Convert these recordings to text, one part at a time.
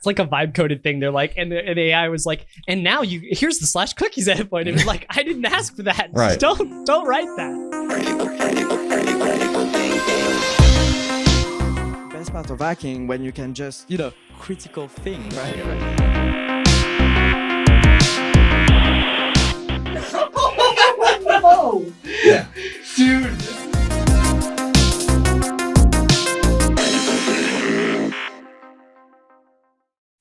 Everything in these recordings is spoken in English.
It's like a vibe coded thing. They're like, and the AI was like, and now here's the slash cookies endpoint. It was like, I didn't ask for that. Right. Don't write that. Best part of hacking when you can just, critical thing, right? Oh, Yeah. dude.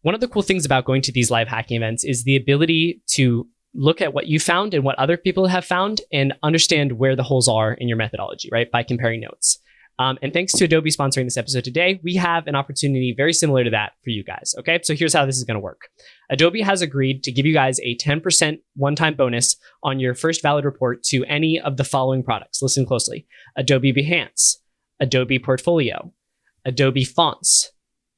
One of the cool things about going to these live hacking events is the ability to look at what you found and what other people have found and understand where the holes are in your methodology, right? By comparing notes. And thanks to Adobe sponsoring this episode today, we have an opportunity very similar to that for you guys. Okay, so here's how this is going to work. Adobe has agreed to give you guys a 10% one-time bonus on your first valid report to any of the following products. Listen closely. Adobe Behance, Adobe Portfolio, Adobe Fonts,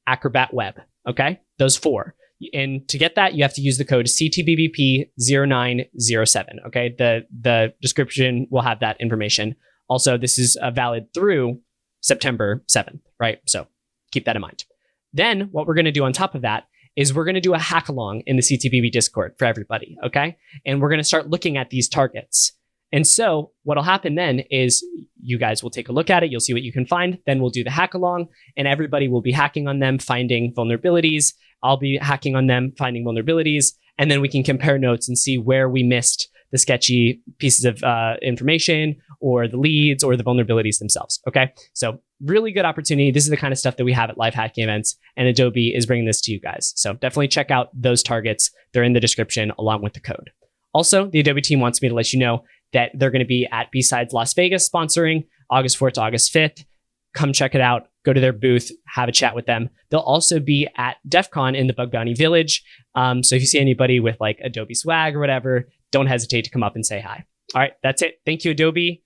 Acrobat Web. Okay, those 4. And to get that, you have to use the code CTBBP0907. Okay, the description will have that information. Also, this is valid through September 7th, right? So keep that in mind. Then what we're going to do on top of that is we're going to do a hack along in the CTBB Discord for everybody, okay? And we're going to start looking at these targets. And so what'll happen then is you guys will take a look at it. You'll see what you can find. Then we'll do the hack along and everybody will be hacking on them, finding vulnerabilities. I'll be hacking on them, finding vulnerabilities. And then we can compare notes and see where we missed the sketchy pieces of information or the leads or the vulnerabilities themselves. Okay, so really good opportunity. This is the kind of stuff that we have at live hacking events, and Adobe is bringing this to you guys. So definitely check out those targets. They're in the description along with the code. Also, the Adobe team wants me to let you know that they're going to be at B-Sides Las Vegas sponsoring August 4th to August 5th. Come check it out. Go to their booth, have a chat with them. They'll also be at DEFCON in the Bug Bounty Village. So if you see anybody with like Adobe swag or whatever, don't hesitate to come up and say hi. All right, that's it. Thank you, Adobe.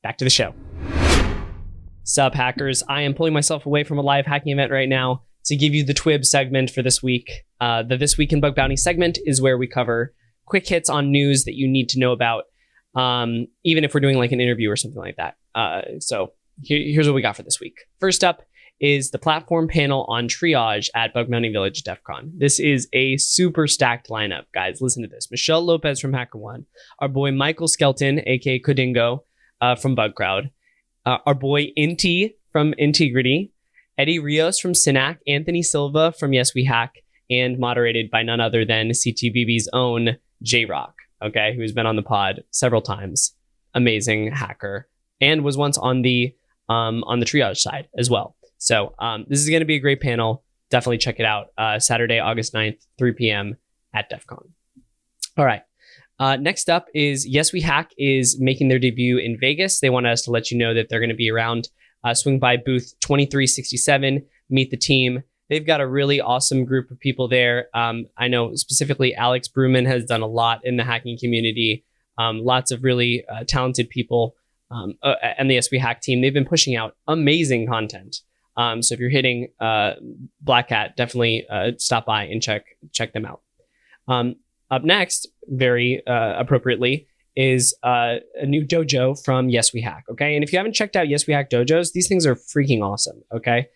Back to the show. Sup, hackers. I am pulling myself away from a live hacking event right now to give you the TWIB segment for this week. The This Week in Bug Bounty segment is where we cover quick hits on news that you need to know about, even if we're doing like an interview or something like that. So here's what we got for this week. First up is the platform panel on Triage at Bug Bounty Village DEFCON. This is a super stacked lineup, guys. Listen to this. Michelle Lopez from HackerOne, our boy Michael Skelton, aka Kodingo, from Bug Crowd, our boy Inti from Integrity, Eddie Rios from Synac, Anthony Silva from Yes We Hack, and moderated by none other than CTBB's own J-Rock, okay, who's been on the pod several times. Amazing hacker, and was once on the Triage side as well. So this is going to be a great panel. Definitely check it out. Saturday, August 9th, 3 p.m. at DEFCON. All right. Next up is Yes We Hack is making their debut in Vegas. They wanted us to let you know that they're going to be around. Swing by booth 2367, meet the team. They've got a really awesome group of people there. I know specifically Alex Bruman has done a lot in the hacking community. Lots of really talented people. And the Yes We Hack team, they've been pushing out amazing content. So if you're hitting Black Hat, definitely stop by and check them out. Up next, very appropriately, is a new dojo from Yes We Hack. Okay, and if you haven't checked out Yes We Hack dojos, these things are freaking awesome. Okay,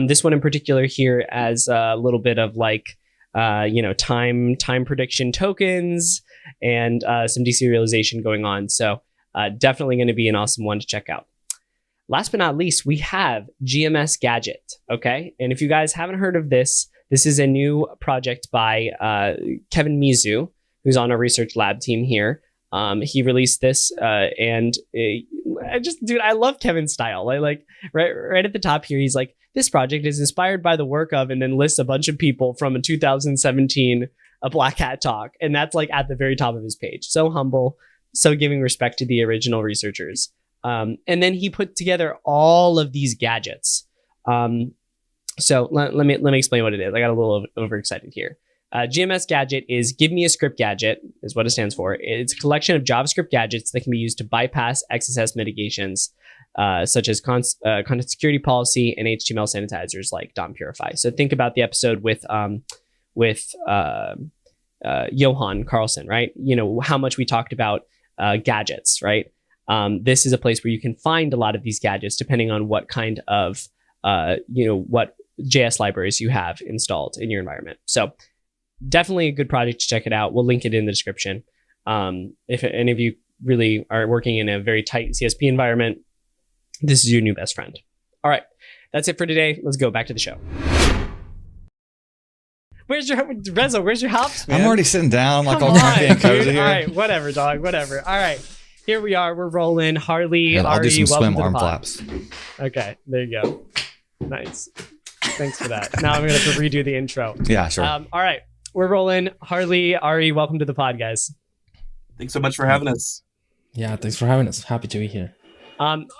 this one in particular here as a little bit of like time prediction tokens and some deserialization going on. So definitely going to be an awesome one to check out. Last but not least, we have GMSGadget, okay? And if you guys haven't heard of this, this is a new project by Kevin Mizu, who's on our research lab team here. He released this, and I love Kevin's style. I like right at the top here, he's like, this project is inspired by the work of, and then lists a bunch of people from a 2017 Black Hat talk, and that's like at the very top of his page. So humble, so giving respect to the original researchers. And then he put together all of these gadgets. So let me explain what it is. I got a little overexcited here. GMSGadget is Give Me a Script Gadget, is what it stands for. It's a collection of JavaScript gadgets that can be used to bypass XSS mitigations, such as content security policy and HTML sanitizers like DOM Purify. So think about the episode with Johan Carlson, right? You know, how much we talked about gadgets, right? This is a place where you can find a lot of these gadgets depending on what kind of, what JS libraries you have installed in your environment. So definitely a good project to check it out. We'll link it in the description. If any of you really are working in a very tight CSP environment, this is your new best friend. All right, that's it for today. Let's go back to the show. Where's your Rezo? Where's your hops, man? I'm already sitting down, like Come all comfy and cozy here. All right, whatever, dog. Whatever. All right, here we are. We're rolling. Harley, And I'll Ari, do some welcome swim to the arm pod. flaps. Okay, there you go. Nice. Thanks for that. Now I'm gonna have to redo the intro. Yeah, sure. All right, we're rolling. Harley, Ari, welcome to the pod, guys. Thanks so much for having us. Yeah, thanks for having us. Happy to be here.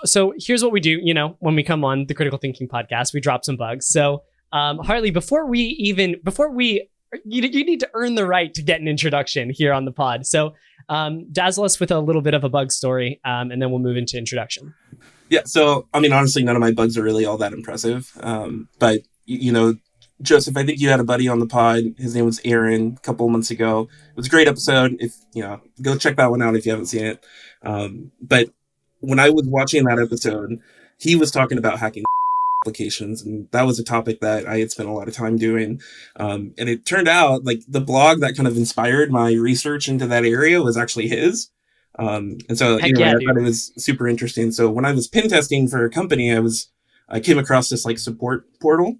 So here's what we do. When we come on the Critical Thinking podcast, we drop some bugs. So Harley, you need to earn the right to get an introduction here on the pod. So dazzle us with a little bit of a bug story, and then we'll move into introduction. Yeah, so, I mean, honestly, none of my bugs are really all that impressive. But, Joseph, I think you had a buddy on the pod. His name was Aaron a couple of months ago. It was a great episode. If, go check that one out if you haven't seen it. But when I was watching that episode, he was talking about hacking applications, and that was a topic that I had spent a lot of time doing. And it turned out like the blog that kind of inspired my research into that area was actually his. And so I thought it was super interesting. So when I was pen testing for a company, I came across this like support portal,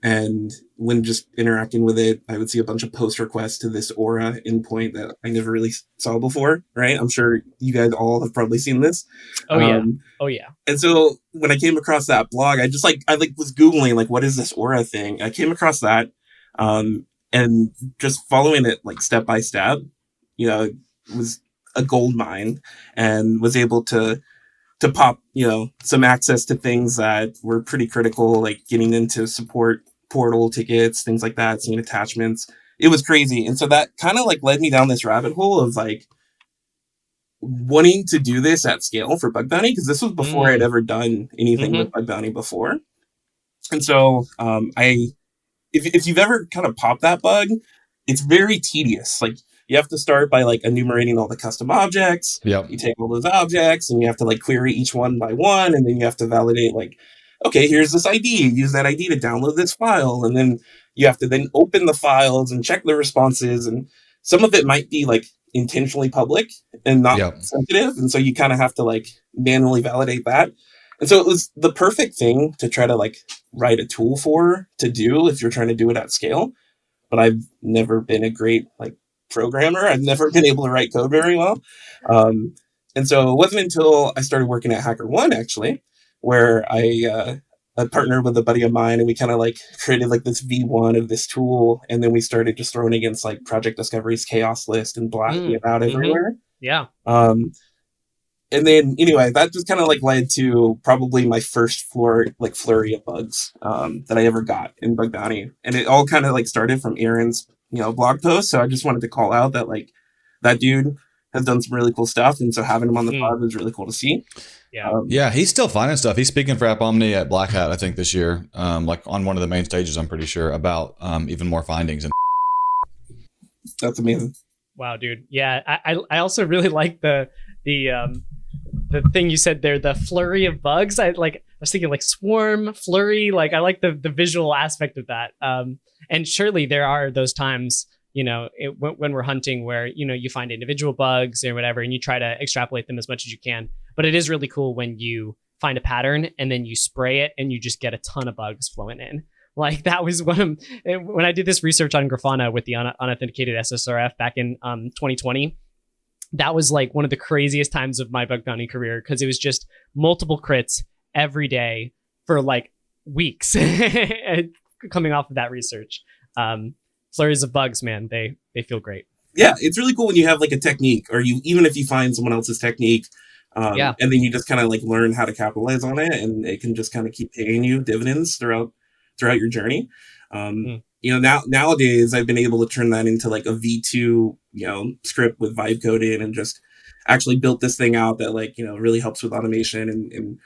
and when just interacting with it, I would see a bunch of post requests to this Aura endpoint that I never really saw before, right? I'm sure you guys all have probably seen this. Oh yeah. And so when I came across that blog, I was Googling, like, what is this Aura thing? I came across that, and just following it like step by step, was a gold mine, and was able to pop, some access to things that were pretty critical, like getting into support portal tickets, things like that, seeing attachments. It was crazy. And so that kind of like led me down this rabbit hole of like wanting to do this at scale for Bug Bounty, because this was before I'd ever done anything with Bug Bounty before. And so if you've ever kind of popped that bug, it's very tedious. Like, you have to start by like enumerating all the custom objects. Yep. You take all those objects and you have to like query each one by one, and then you have to validate like, okay, here's this ID. Use that ID to download this file, and then you have to then open the files and check the responses. And some of it might be like intentionally public and not sensitive, and so you kind of have to like manually validate that. And so it was the perfect thing to try to like write a tool to do if you're trying to do it at scale. But I've never been a great like programmer. I've never been able to write code very well. And so it wasn't until I started working at HackerOne, actually, where I partnered with a buddy of mine, and we kind of like created like this V1 of this tool. And then we started just throwing against like Project Discovery's chaos list and blasting it out everywhere. Yeah. And then anyway, that just kind of like led to probably my first flurry of bugs that I ever got in Bug Bounty. And it all kind of like started from Aaron's blog post. So I just wanted to call out that like that dude has done some really cool stuff, and so having him on the pod was really cool to see. Yeah, he's still finding stuff. He's speaking for App Omni at Black Hat, I think, this year, like on one of the main stages, I'm pretty sure, about even more findings. And that's amazing. Wow, dude. Yeah, I also really like the thing you said there, the flurry of bugs. I was thinking like swarm, flurry. Like, I like the visual aspect of that. And surely there are those times, when we're hunting where, you find individual bugs or whatever, and you try to extrapolate them as much as you can. But it is really cool when you find a pattern and then you spray it and you just get a ton of bugs flowing in. Like, that was when I did this research on Grafana with the unauthenticated SSRF back in 2020. That was like one of the craziest times of my bug bounty career, because it was just multiple crits every day for like weeks coming off of that research. Flurries of bugs, man, they feel great. Yeah, it's really cool when you have like a technique, or even if you find someone else's technique, and then you just kind of like learn how to capitalize on it, and it can just kind of keep paying you dividends throughout your journey. Nowadays I've been able to turn that into like a V2, script with vibe coding, and just actually built this thing out that like, really helps with automation and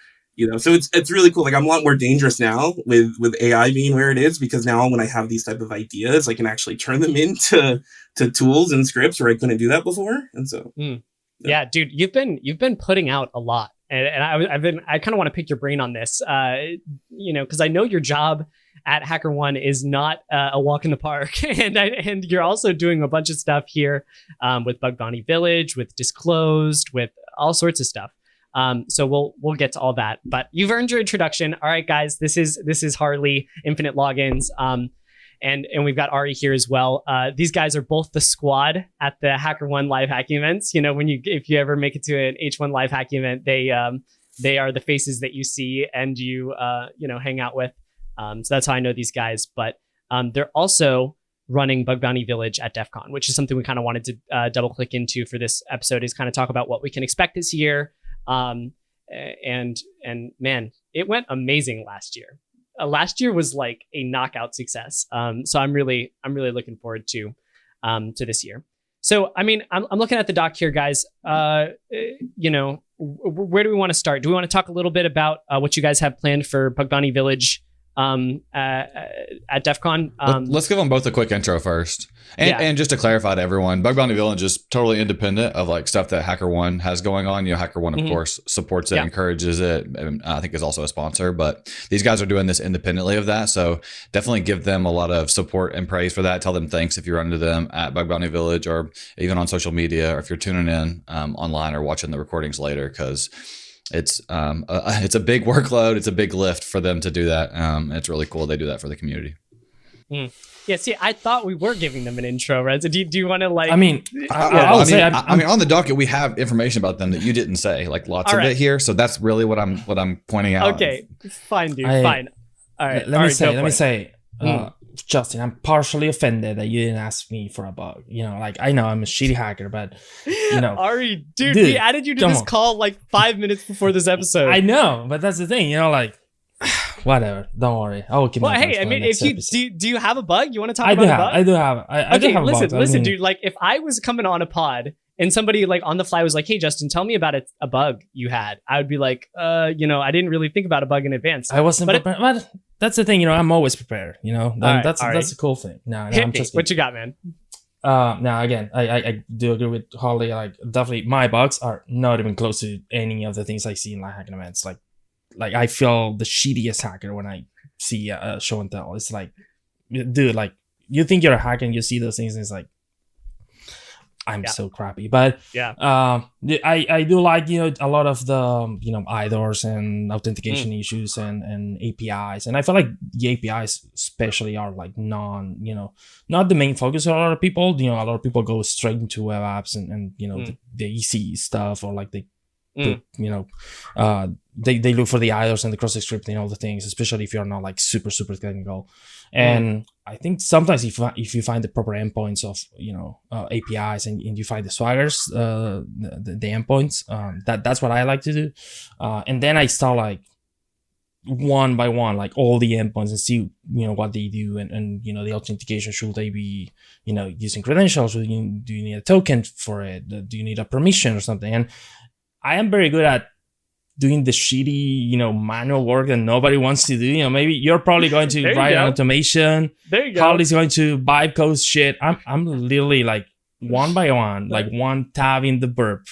so it's really cool. Like, I'm a lot more dangerous now with AI being where it is, because now when I have these type of ideas, I can actually turn them into tools and scripts where I couldn't do that before. And so, yeah, dude, you've been putting out a lot. I kind of want to pick your brain on this, because I know your job at HackerOne is not a walk in the park, and you're also doing a bunch of stuff here with Bug Bounty Village, with Disclosed, with all sorts of stuff. So we'll get to all that, but you've earned your introduction. All right, guys, this is Harley, Infinite Logins, and we've got Ari here as well. These guys are both the squad at the HackerOne live hacking events. If you ever make it to an H1 live hacking event, they are the faces that you see and you hang out with. So that's how I know these guys. But they're also running Bug Bounty Village at DEFCON, which is something we kind of wanted to double click into for this episode, is kind of talk about what we can expect this year. And man, it went amazing last year. Last year was like a knockout success. So I'm really looking forward to this year. So, I mean, I'm looking at the doc here, guys. Where do we want to start? Do we want to talk a little bit about what you guys have planned for Bug Bounty Village at DEFCON? Let's give them both a quick intro first. And just to clarify to everyone, Bug Bounty Village is totally independent of like stuff that HackerOne has going on. HackerOne, of course, supports it, encourages it, and I think is also a sponsor. But these guys are doing this independently of that. So definitely give them a lot of support and praise for that. Tell them thanks if you run into them at Bug Bounty Village or even on social media, or if you're tuning in online or watching the recordings later, because it's a big workload. It's a big lift for them to do that. It's really cool they do that for the community. Yeah, see, I thought we were giving them an intro, right? So do you want to like? I mean, on the docket we have information about them that you didn't say, like lots of it here. So that's really what I'm pointing out. Okay, fine, dude, fine. All right, let me say, Justin, I'm partially offended that you didn't ask me for a bug. I know I'm a shitty hacker, but Ari, dude, we added you to this call like 5 minutes before this episode. I know, but that's the thing, whatever. Don't worry. I will keep. Well, hey, I mean, if you do you have a bug? You want to talk about a bug? I do have. I do have a bug. Listen, dude. Like, if I was coming on a pod and somebody like on the fly was like, "Hey, Justin, tell me about a bug you had," I would be like, I didn't really think about a bug in advance. I wasn't prepared. But that's the thing, I'm always prepared. That's a cool thing. No, I'm just what you got, man. Now again, I do agree with Harley. Like, definitely, my bugs are not even close to any of the things I see in live hacking events. Like I feel the shittiest hacker when I see a show and tell. It's like, dude, like you think you're a hacker and you see those things and it's like, I'm so crappy. But I do like, a lot of the, IDORs and authentication issues and APIs. And I feel like the APIs especially are like not the main focus of a lot of people. A lot of people go straight into web apps and the easy stuff, or like they look for the IDORs and the cross scripting, all the things, especially if you're not like super technical. And I think sometimes if you find the proper endpoints of APIs and you find the swaggers, the endpoints, that's what I like to do. And then I start like one by one, like all the endpoints, and see what they do, and the authentication, should they be using credentials, do you need a token for it, do you need a permission or something? And I am very good at doing the shitty, manual work that nobody wants to do. Maybe you're probably going to write an automation. There you go. Harley's going to vibe code shit. I'm literally like one by one, like one tab in the burp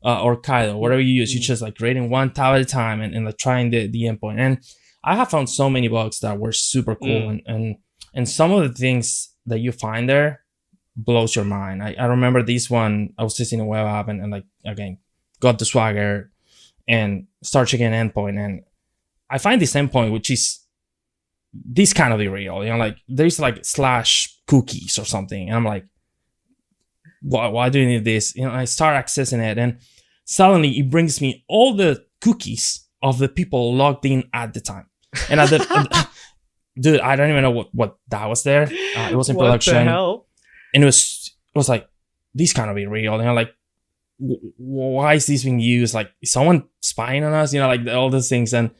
or Kaido, whatever you use. You just like creating one tab at a time and like trying the endpoint. And I have found so many bugs that were super cool. And some of the things that you find there blows your mind. I remember this one. I was testing a web app and like, again, got the swagger and start checking an endpoint, and I find this endpoint, which is this kind of real, like there's like / cookies or something, and I'm like, why do you need this? I start accessing it, and suddenly it brings me all the cookies of the people logged in at the time, and at the dude, I don't even know what that was there. It was in production, what the hell? And it was like, this kind of real, like, why is this being used? Like, is someone spying on us? Like all those things, and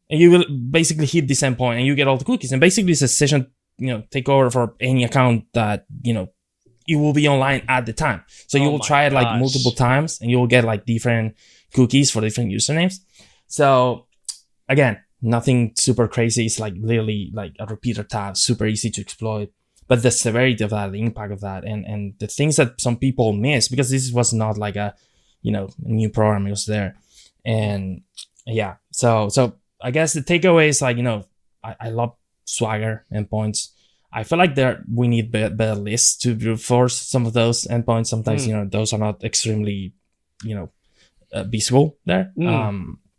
you will basically hit this endpoint and you get all the cookies, and basically it's a session takeover for any account that it will be online at the time. So you will try it like multiple times, and you will get like different cookies for different usernames. So again, nothing super crazy. It's like literally like a repeater tab, super easy to exploit. But the severity of that, the impact of that, and the things that some people miss, because this was not like a, new program, it was there. And yeah, so I guess the takeaway is like, I love Swagger endpoints. I feel like we need better lists to brute force some of those endpoints. Sometimes, those are not extremely, visible there.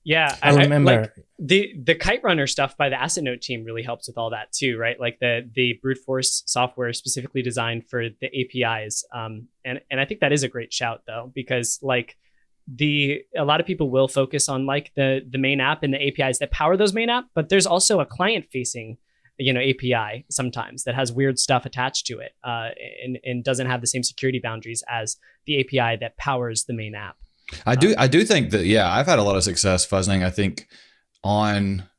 Yeah, I remember like the Kite Runner stuff by the Asset Note team really helps with all that too, right? Like the brute force software specifically designed for the APIs. And I think that is a great shout though, because like a lot of people will focus on like the main app and the APIs that power those main app, but there's also a client facing API sometimes that has weird stuff attached to it and doesn't have the same security boundaries as the API that powers the main app. I do think that, I've had a lot of success fuzzing, I think, on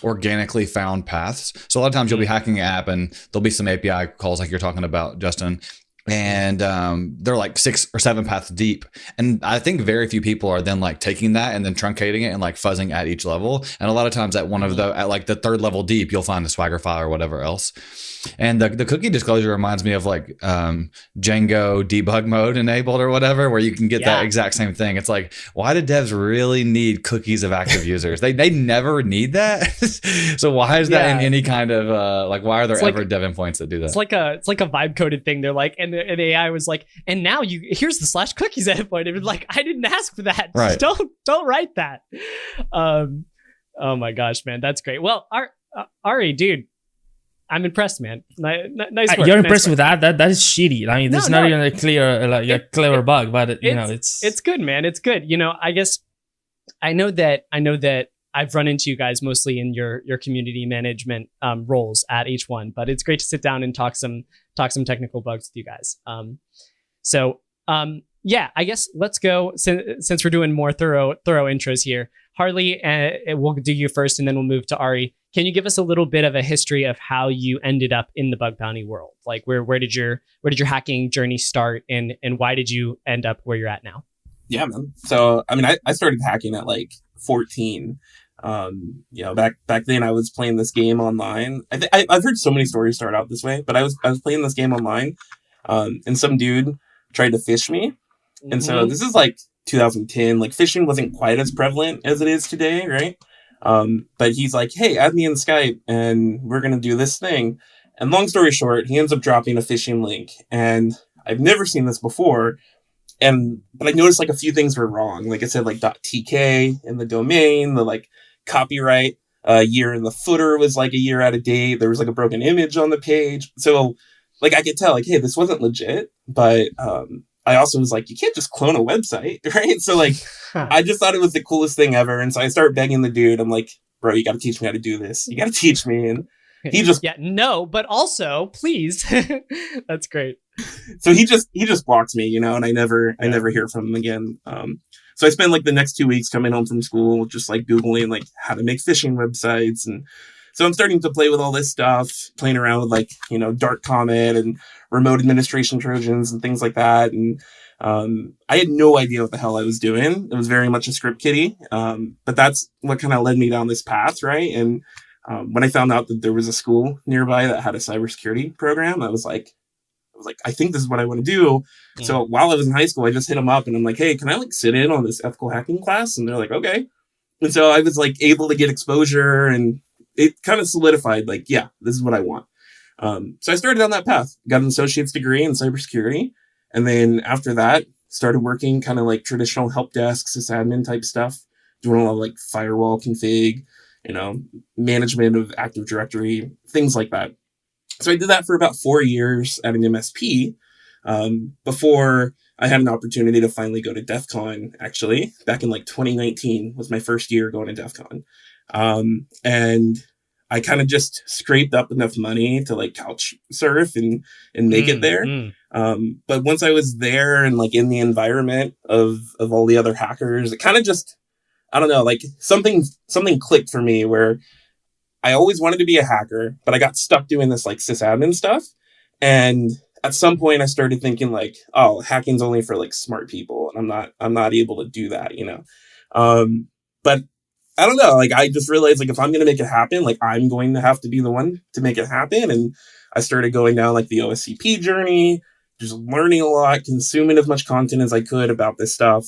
organically found paths. So a lot of times you'll be hacking an app and there'll be some API calls like you're talking about, Justin. And they're like 6 or 7 paths deep. And I think very few people are then like taking that and then truncating it and like fuzzing at each level. And a lot of times at like the 3rd level deep, you'll find a Swagger file or whatever else. And the cookie disclosure reminds me of like Django debug mode enabled or whatever, where you can get that exact same thing. It's like, why do devs really need cookies of active users? They never need that. So why is that in any kind of like, why are there ever dev endpoints that do that? It's like a vibe coded thing. They're like, and the AI was like, and now here's the /cookies endpoint. It was like, I didn't ask for that. Right. Don't write that. Oh my gosh, man, that's great. Well, Ari, dude, I'm impressed, man. Nice work. You're impressed with that? That is shitty. I mean, it's not even a clear, a clever bug, but it's good, man. It's good. I guess I know that I've run into you guys mostly in your community management roles at H1, but it's great to sit down and talk some technical bugs with you guys. I guess let's go since we're doing more thorough intros here. Harley, we'll do you first, and then we'll move to Ari. Can you give us a little bit of a history of how you ended up in the bug bounty world? Like where did your hacking journey start, and why did you end up where you're at now? Yeah, man. So I mean, I started hacking at like 14. Back then I was playing this game online. I've heard so many stories start out this way, but I was playing this game online, and some dude tried to phish me, and so this is like 2010. Like phishing wasn't quite as prevalent as it is today, right? But he's like, hey, add me in Skype and we're going to do this thing. And long story short, he ends up dropping a phishing link, and I've never seen this before. But I noticed like a few things were wrong. Like it said like .tk in the domain, the like copyright year in the footer was like a year out of date. There was like a broken image on the page. So like I could tell like, hey, this wasn't legit, but, I also was like, you can't just clone a website, right? So like, I just thought it was the coolest thing ever. And so I started begging the dude. I'm like, bro, you got to teach me how to do this. You got to teach me. And he just, but also please. That's great. So he just blocked me, and I never hear from him again. So I spent like the next 2 weeks coming home from school, just like Googling like how to make phishing websites. And so I'm starting to play with all this stuff, playing around with like, Dark Comet and remote administration Trojans and things like that. And I had no idea what the hell I was doing. It was very much a script kiddie. But that's what kind of led me down this path, right? And when I found out that there was a school nearby that had a cybersecurity program, I was like, I think this is what I want to do. Mm. So while I was in high school, I just hit them up and I'm like, hey, can I like sit in on this ethical hacking class? And they're like, okay. And so I was like able to get exposure, and it kind of solidified like, yeah, this is what I want. So I started on that path, got an associate's degree in cybersecurity. And then after that, started working kind of like traditional help desk, sysadmin type stuff, doing a lot of like firewall config, management of Active Directory, things like that. So I did that for about 4 years at an MSP, before I had an opportunity to finally go to DEFCON, actually. Back in like 2019 was my first year going to DEFCON. And I kind of just scraped up enough money to like couch surf and make it there. But once I was there and like in the environment of all the other hackers, it kind of just, I don't know, like something clicked for me where I always wanted to be a hacker, but I got stuck doing this like sysadmin stuff. And at some point I started thinking like, oh, hacking's only for like smart people. And I'm not able to do that, but I don't know. Like, I just realized, like, if I'm going to make it happen, like, I'm going to have to be the one to make it happen. And I started going down, like, the OSCP journey, just learning a lot, consuming as much content as I could about this stuff.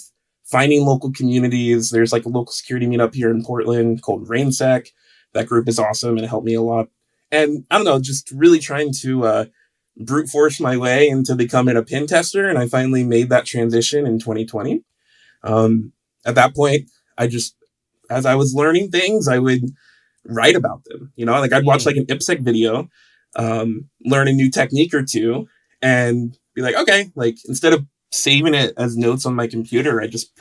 finding local communities. There's like a local security meetup here in Portland called RainSec. That group is awesome and it helped me a lot. And I don't know, just really trying to brute force my way into becoming a pen tester. And I finally made that transition in 2020. At that point, as I was learning things, I would write about them. Like I'd watch like an IPSec video, learn a new technique or two, and be like, okay, like instead of saving it as notes on my computer, I just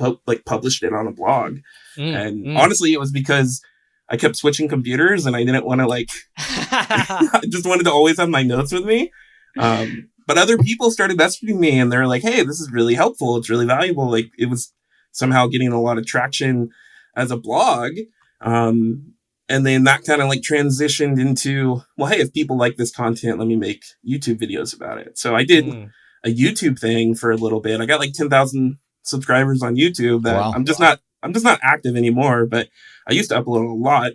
published it on a blog. Honestly, it was because I kept switching computers and I didn't want to I just wanted to always have my notes with me. But other people started messaging me and they're like, hey, this is really helpful. It's really valuable. Like it was somehow getting a lot of traction as a blog. And then that kind of like transitioned into, well, hey, if people like this content, let me make YouTube videos about it. So I did a YouTube thing for a little bit. I got like 10,000 subscribers on YouTube that I'm just not active anymore, but I used to upload a lot.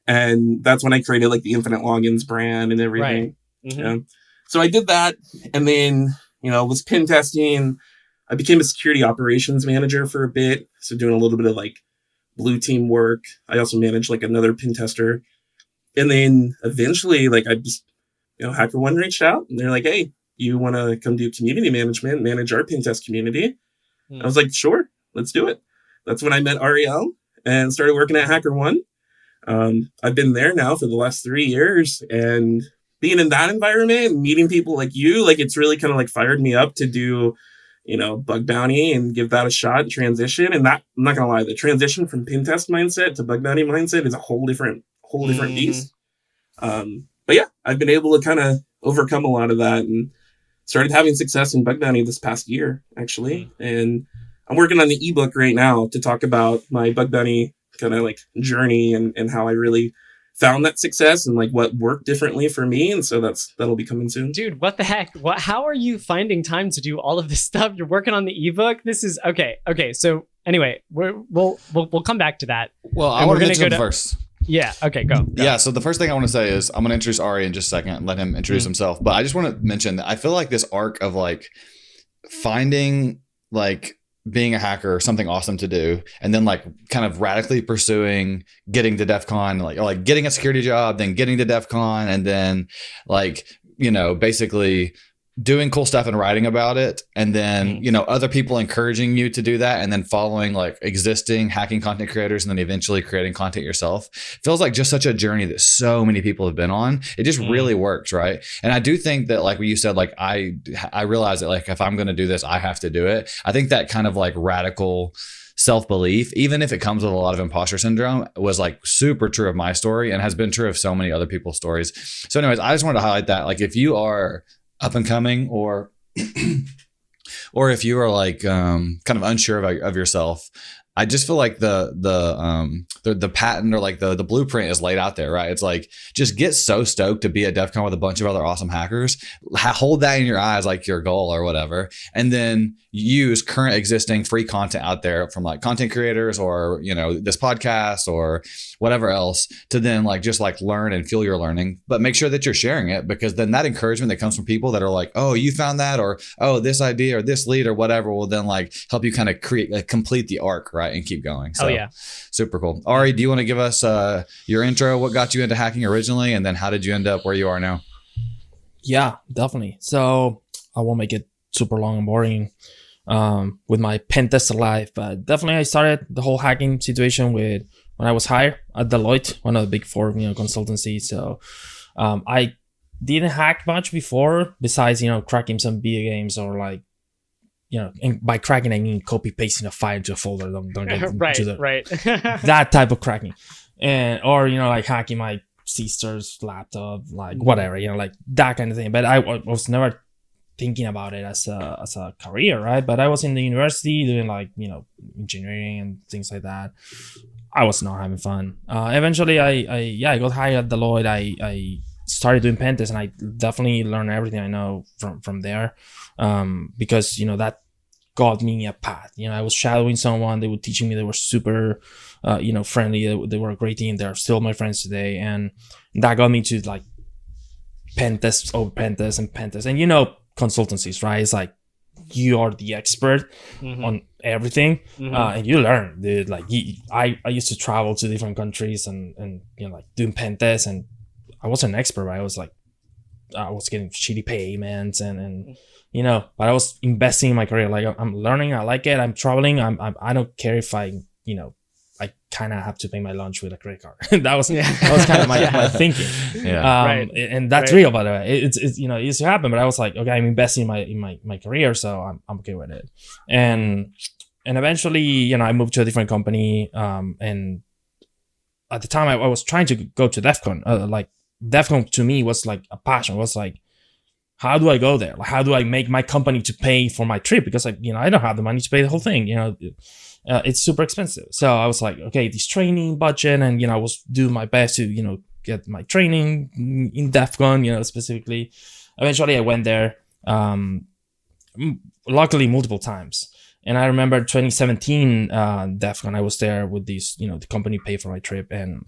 And that's when I created like the Infinite Logins brand and everything. Right. Yeah. So I did that and then, was pen testing. I became a security operations manager for a bit. So doing a little bit of like blue team work. I also managed like another pen tester. And then eventually like I just, HackerOne reached out and they're like, hey, you want to come do community management, manage our pen test community? I was like, sure, let's do it. That's when I met Ariel and started working at HackerOne. I've been there now for the last 3 years, and being in that environment, meeting people like you, like it's really kind of like fired me up to do, bug bounty and give that a shot and transition. And that, I'm not gonna lie, the transition from pen test mindset to bug bounty mindset is a whole different beast. But yeah, I've been able to kind of overcome a lot of that and started having success in bug bounty this past year, actually. And I'm working on the ebook right now to talk about my bug bounty kind of like journey and how I really found that success and like what worked differently for me. And so that'll be coming soon. Dude, what the heck? How are you finding time to do all of this stuff? You're working on the ebook. This is okay. So anyway, we'll come back to that. Well, I want to mention first. Yeah. Okay. Go. Yeah. So the first thing I want to say is I'm going to introduce Ari in just a second and let him introduce himself. But I just want to mention that I feel like this arc of like finding like being a hacker, something awesome to do, and then like kind of radically pursuing getting to DEFCON, like getting a security job, then getting to DEFCON, and then like, basically doing cool stuff and writing about it. And then, other people encouraging you to do that, and then following like existing hacking content creators, and then eventually creating content yourself. Feels like just such a journey that so many people have been on. It just really works, right? And I do think that like what you said, like I realize that like if I'm going to do this, I have to do it. I think that kind of like radical self-belief, even if it comes with a lot of imposter syndrome, was like super true of my story and has been true of so many other people's stories. So anyways, I just wanted to highlight that, like if you are up and coming, or if you are like kind of unsure of yourself, I just feel like the patent or like the blueprint is laid out there, right? It's like, just get so stoked to be at DEF CON with a bunch of other awesome hackers, hold that in your eyes, like your goal or whatever. And then use current existing free content out there from like content creators or, this podcast or whatever else to then like, just like learn and fuel your learning, but make sure that you're sharing it, because then that encouragement that comes from people that are like, oh, you found that, or, oh, this idea or this lead or whatever will then like help you kind of complete the arc, right? And keep going. So, yeah, super cool. Ari, do you want to give us your intro? What got you into hacking originally, and then how did you end up where you are now? Yeah, definitely. So I won't make it super long and boring with my pen tester life, but definitely I started the whole hacking situation when I was hired at Deloitte, one of the big four consultancies. So I didn't hack much before, besides cracking some video games, or like, and by cracking I mean copy pasting a file to a folder. Don't get right. that type of cracking, or like hacking my sister's laptop, like whatever, like that kind of thing. But I was never thinking about it as a career, right? But I was in the university doing like engineering and things like that. I was not having fun. Eventually, I got hired at Deloitte. I started doing pen tests, and I definitely learned everything I know from there, because that got me a path. I was shadowing someone. They were teaching me. They were super, friendly. They were a great team. They're still my friends today, and that got me to like pen tests over pen tests and pen tests. And consultancies, right? It's like you are the expert on everything, and you learn, dude. Like I used to travel to different countries and you know, like doing pen tests, and I wasn't an expert, but I was getting shitty payments and you know, but I was investing in my career. Like I'm learning, I like it. I'm traveling. I don't care if I, you know, I kind of have to pay my lunch with a credit card. that was kind of my thinking. Right. And that's real, by the way. It's you know, it used to happen, but I was like, okay, I'm investing in my career, so I'm okay with it. And eventually, you know, I moved to a different company. And at the time, I was trying to go to DEFCON. Like DEFCON to me was like a passion. It was like, how do I go there? Like, how do I make my company to pay for my trip? Because I don't have the money to pay the whole thing. You know, it's super expensive. So I was like, okay, this training budget, and you know, I was doing my best to, you know, get my training in DEFCON, you know, specifically. Eventually, I went there. Luckily, multiple times. And I remember 2017 DEFCON. I was there with these, you know, the company paid for my trip, and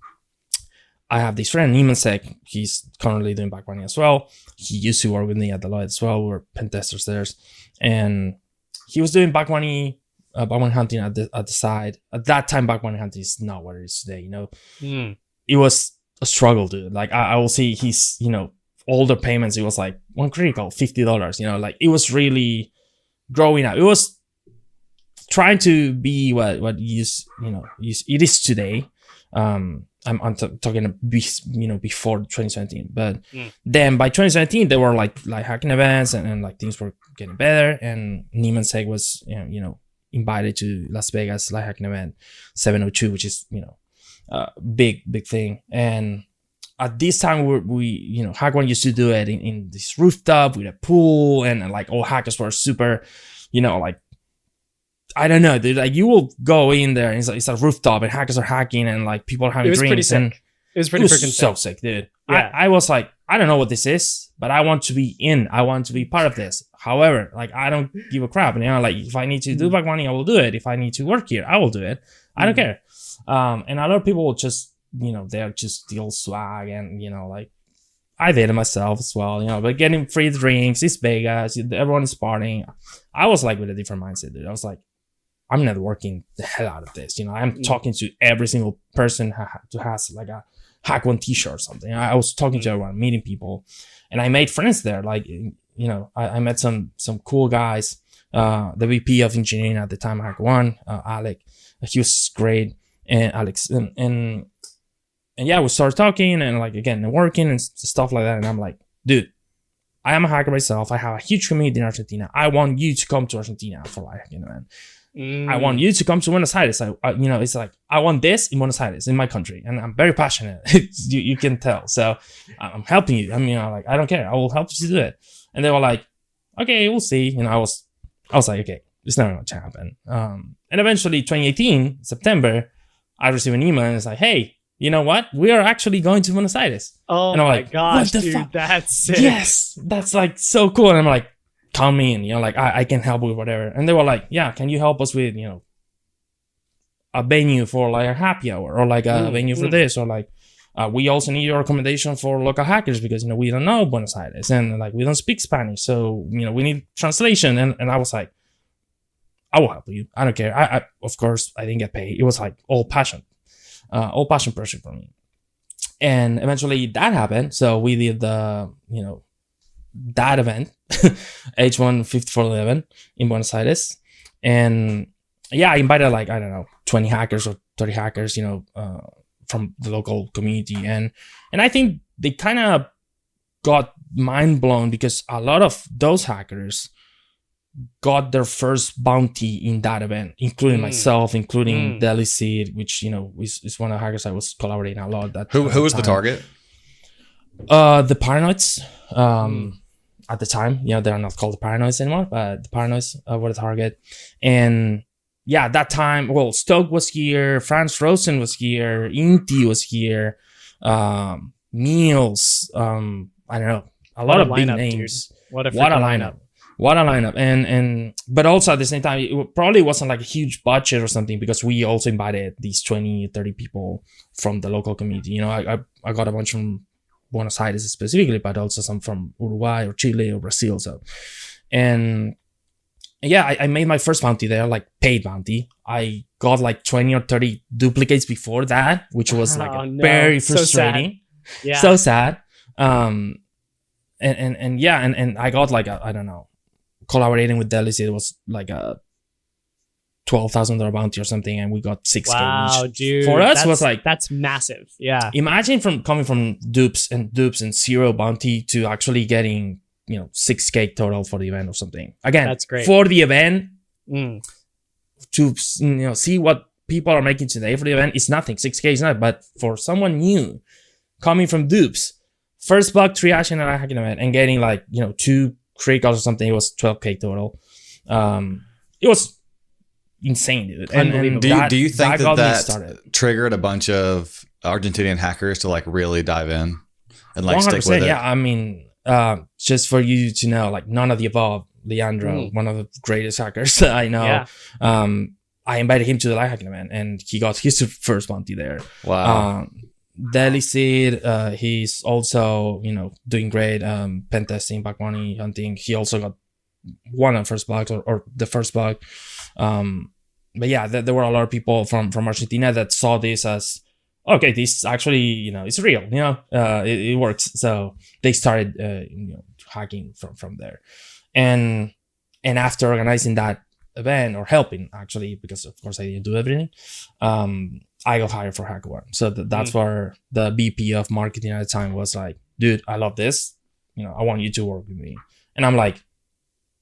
I have this friend, Niemensek. He's currently doing back running as well. He used to work with me at Deloitte as well. We were pen testers there. And he was doing back running hunting at the side. At that time, back running hunting is not what it is today, you know. It was a struggle, dude. Like I will see his, you know, older payments. It was like one critical, $50, you know, like it was really growing up. It was trying to be what it is today. I'm talking, you know, before 2017, but then by 2017 there were like hacking events and like things were getting better, and Niemensek was, you know, invited to Las Vegas light hacking event 702, which is, you know, big thing. And at this time we you know, HackOne used to do it in this rooftop with a pool, and like all hackers were super, you know, like, I don't know, dude. Like you will go in there and it's a rooftop and hackers are hacking and like people are having drinks. It was pretty freaking so sick, dude. Yeah. I was like, I don't know what this is, but I want to be in. I want to be part of this. However, like I don't give a crap. And you know, like if I need to do back money, I will do it. If I need to work here, I will do it. I don't care. And a lot of people will just, you know, they're just steal swag, and you know, like I did it myself as well, you know, but getting free drinks, it's Vegas, everyone is partying. I was like with a different mindset, dude. I was like, I'm networking the hell out of this. You know, I'm talking to every single person who has like a HackOne t-shirt or something. I was talking to everyone, meeting people, and I made friends there. Like, you know, I met some cool guys. The VP of engineering at the time, HackOne, Alec, he was great, and Alex, and yeah, we started talking and like again networking and stuff like that. And I'm like, dude, I am a hacker myself. I have a huge community in Argentina. I want you to come to Argentina for like, you know, man. I want you to come to Buenos Aires. You know, it's like, I want this in Buenos Aires, in my country. And I'm very passionate. you can tell. So I'm helping you. I mean, like, I don't care. I will help you to do it. And they were like, okay, we'll see. You know, I was like, okay, it's never going to happen. And eventually 2018, September, I received an email and it's like, hey, you know what? We are actually going to Buenos Aires. Oh and I'm my like, gosh, dude, that's sick. Yes, that's like so cool. And I'm like, come in, you know, like I can help with whatever. And they were like, yeah, can you help us with, you know, a venue for like a happy hour, or like a venue for this, or like we also need your recommendation for local hackers because, you know, we don't know Buenos Aires and like we don't speak Spanish, so, you know, we need translation. And I was like, I will help you. I don't care. I of course I didn't get paid. It was like all passion project for me. And eventually that happened. So we did the, you know, that event, H1 5411 in Buenos Aires. And yeah, I invited like, I don't know, 20 hackers or 30 hackers, you know, from the local community. And I think they kind of got mind blown because a lot of those hackers got their first bounty in that event, including myself, including the LHE, which, you know, is one of the hackers I was collaborating a lot. Who was the target? The Paranoids. At the time, you know, they're not called the Paranoids anymore, but the Paranoids were the target. And yeah, at that time, well, Stoke was here, Franz Rosen was here, Inti was here, Meals, I don't know, a lot of big names. Dude. What a lineup. And but also at the same time, it probably wasn't like a huge budget or something, because we also invited these 20, 30 people from the local community. You know, I got a bunch from Buenos Aires specifically, but also some from Uruguay or Chile or Brazil. So, and yeah, I made my first bounty there, like paid bounty. I got like 20 or 30 duplicates before that, which was like very frustrating. So sad. And I got like I don't know, collaborating with LHE, it was like a $12,000 bounty or something, and we got 6K wow, each. dude, For us was like, that's massive. Yeah, imagine coming from dupes and 0 bounty to actually getting 6K total for the event or something. Again, that's great for the event. To see what people are making today for the event is nothing. 6K is not, but for someone new coming from dupes, first bug triage in a hacking event and getting like 2 criticals or something, it was 12K total. It was insane, dude. And do you think that triggered a bunch of Argentinian hackers to like really dive in and like 100%, stick with it? Yeah, I mean, just for you to know, like none of the above. Leandro, one of the greatest hackers I know. Yeah. I invited him to the live hacking event, and he got his first bounty there. Wow. Delicid, he's also doing great. Pen testing, bug money hunting. He also got one of the first bugs or the first bug. But yeah, there were a lot of people from Argentina that saw this as, okay, this actually it's real. It works. So they started hacking from there. And after organizing that event, or helping actually, because of course I didn't do everything, I got hired for HackerOne. So that's where the VP of marketing at the time was like, dude, I love this. I want you to work with me. And I'm like,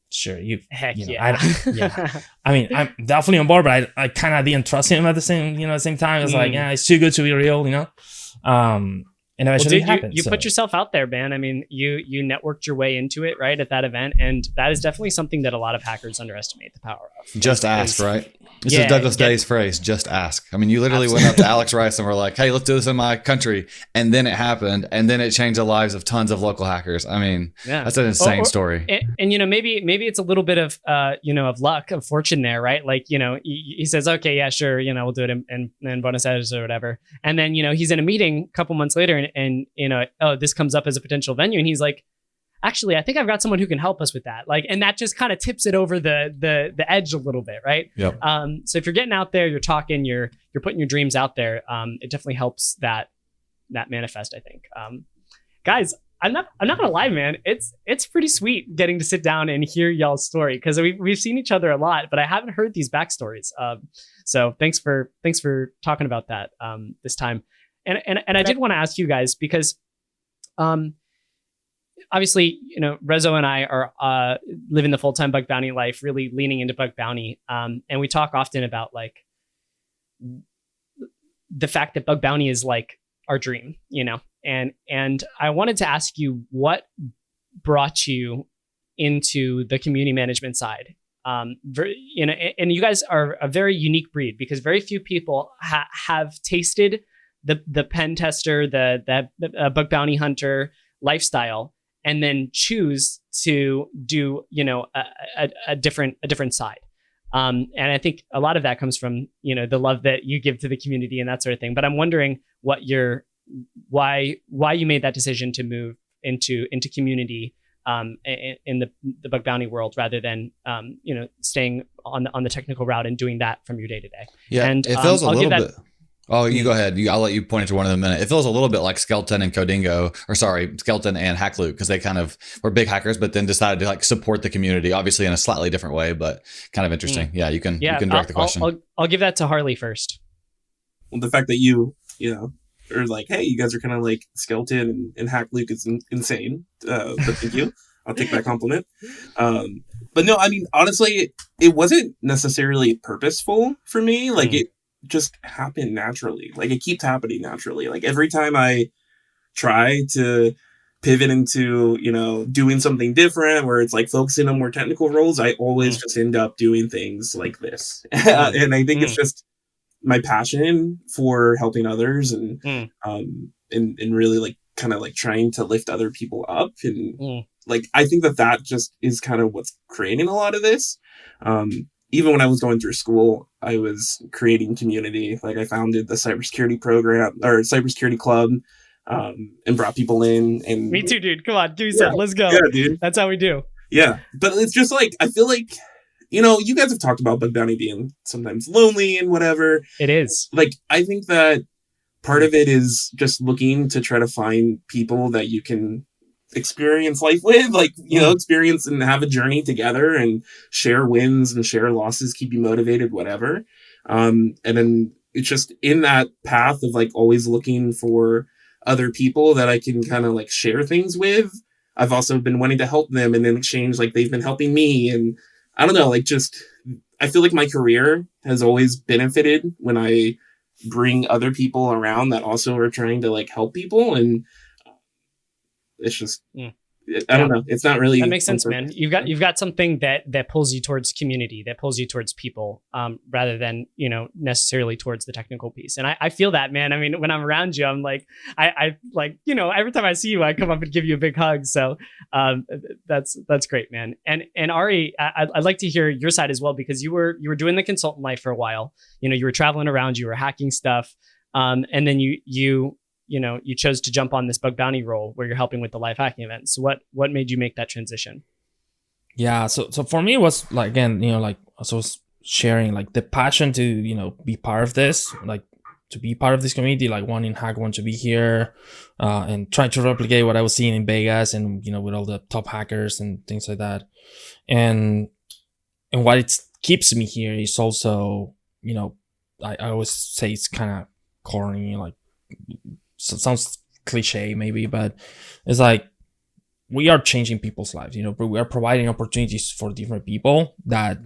sure, yeah. I mean, I'm definitely on board, but I kind of didn't trust him at the same time. It's like, yeah, it's too good to be real, And eventually it happened. You put yourself out there, man. I mean, you networked your way into it, right, at that event, and that is definitely something that a lot of hackers underestimate the power of. Just ask, right? This is Douglas Day's phrase, just ask. I mean, you literally went up to Alex Rice and were like, hey, let's do this in my country. And then it happened. And then it changed the lives of tons of local hackers. I mean, that's an insane story. And maybe it's a little bit of, of luck, of fortune there, right? Like, he says, okay, yeah, sure. We'll do it in Buenos Aires or whatever. And then, he's in a meeting a couple months later and this comes up as a potential venue. And he's like, actually, I think I've got someone who can help us with that. Like, and that just kind of tips it over the edge a little bit, right? Yep. So if you're getting out there, you're talking, you're putting your dreams out there, it definitely helps that manifest, I think. Guys, I'm not gonna lie, man. It's pretty sweet getting to sit down and hear y'all's story, because we've seen each other a lot, but I haven't heard these backstories. So thanks for talking about that this time. And I did want to ask you guys, because obviously, Rezo and I are living the full-time bug bounty life, really leaning into bug bounty. And we talk often about like the fact that bug bounty is like our dream, and I wanted to ask you what brought you into the community management side. And you guys are a very unique breed, because very few people have tasted the pen tester, the bug bounty hunter lifestyle, and then choose to do a different side. And I think a lot of that comes from the love that you give to the community and that sort of thing. But I'm wondering why you made that decision to move into community in the bug bounty world, rather than staying on the technical route and doing that from your day to day. Yeah, and it feels a little bit. Oh, you go ahead. I'll let you point it to one in a minute. It feels a little bit like Skeleton and Skeleton and Hackloot, because they kind of were big hackers, but then decided to like support the community, obviously in a slightly different way, but kind of interesting. Yeah, you can direct the question. I'll give that to Harley first. Well, the fact that you are like, hey, you guys are kind of like Skeleton and Hackloot is insane. But thank you. I'll take that compliment. But no, I mean, honestly, it wasn't necessarily purposeful for me. Like it just happened naturally. Like it keeps happening naturally. Like every time I try to pivot into, doing something different, where it's like focusing on more technical roles, I always just end up doing things like this. And I think it's just my passion for helping others and really like kind of like trying to lift other people up. And like, I think that just is kind of what's creating a lot of this. Even when I was going through school, I was creating community. Like I founded the cybersecurity program or cybersecurity club, and brought people in. And me too, dude. Come on, give me some. Let's go. Yeah, dude. That's how we do. Yeah, but it's just like I feel like you guys have talked about bug bounty being sometimes lonely and whatever. It is. Like, I think that part of it is just looking to try to find people that you can experience life with, like, experience and have a journey together and share wins and share losses, keep you motivated, whatever. And then it's just in that path of like always looking for other people that I can kind of like share things with. I've also been wanting to help them, and in exchange, like they've been helping me. And I don't know, like just, I feel like my career has always benefited when I bring other people around that also are trying to like help people. And it's just, I don't know. It's not really. That makes sense, man. You've got something that pulls you towards community, that pulls you towards people, rather than, necessarily towards the technical piece. And I feel that, man. I mean, when I'm around you, I'm like, I like, every time I see you, I come up and give you a big hug. So that's great, man. And Ari, I'd like to hear your side as well, because you were doing the consultant life for a while. You were traveling around, you were hacking stuff, and then you chose to jump on this bug bounty role where you're helping with the live hacking events. So what made you make that transition? Yeah. So for me, it was like, again, like I was sharing like the passion to, be part of this, like to be part of this community, like wanting HackerOne to be here, and trying to replicate what I was seeing in Vegas and, with all the top hackers and things like that. And what it keeps me here is also, I always say it's kind of corny, like, so it sounds cliche maybe, but it's like we are changing people's lives. We are providing opportunities for different people that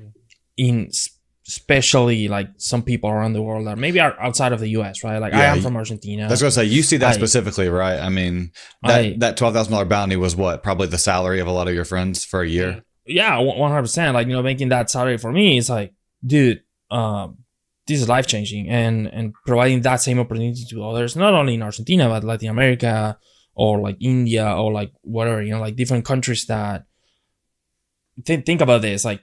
especially like some people around the world that maybe are outside of the US, right? Like I am from Argentina. That's what I was gonna say. You see that specifically, right? I mean, that $12,000 bounty was what? Probably the salary of a lot of your friends for a year. Yeah, 100%. Like, making that salary for me is like, dude, this is life-changing, and providing that same opportunity to others, not only in Argentina, but Latin America or like India or like whatever, like different countries that think about this. Like,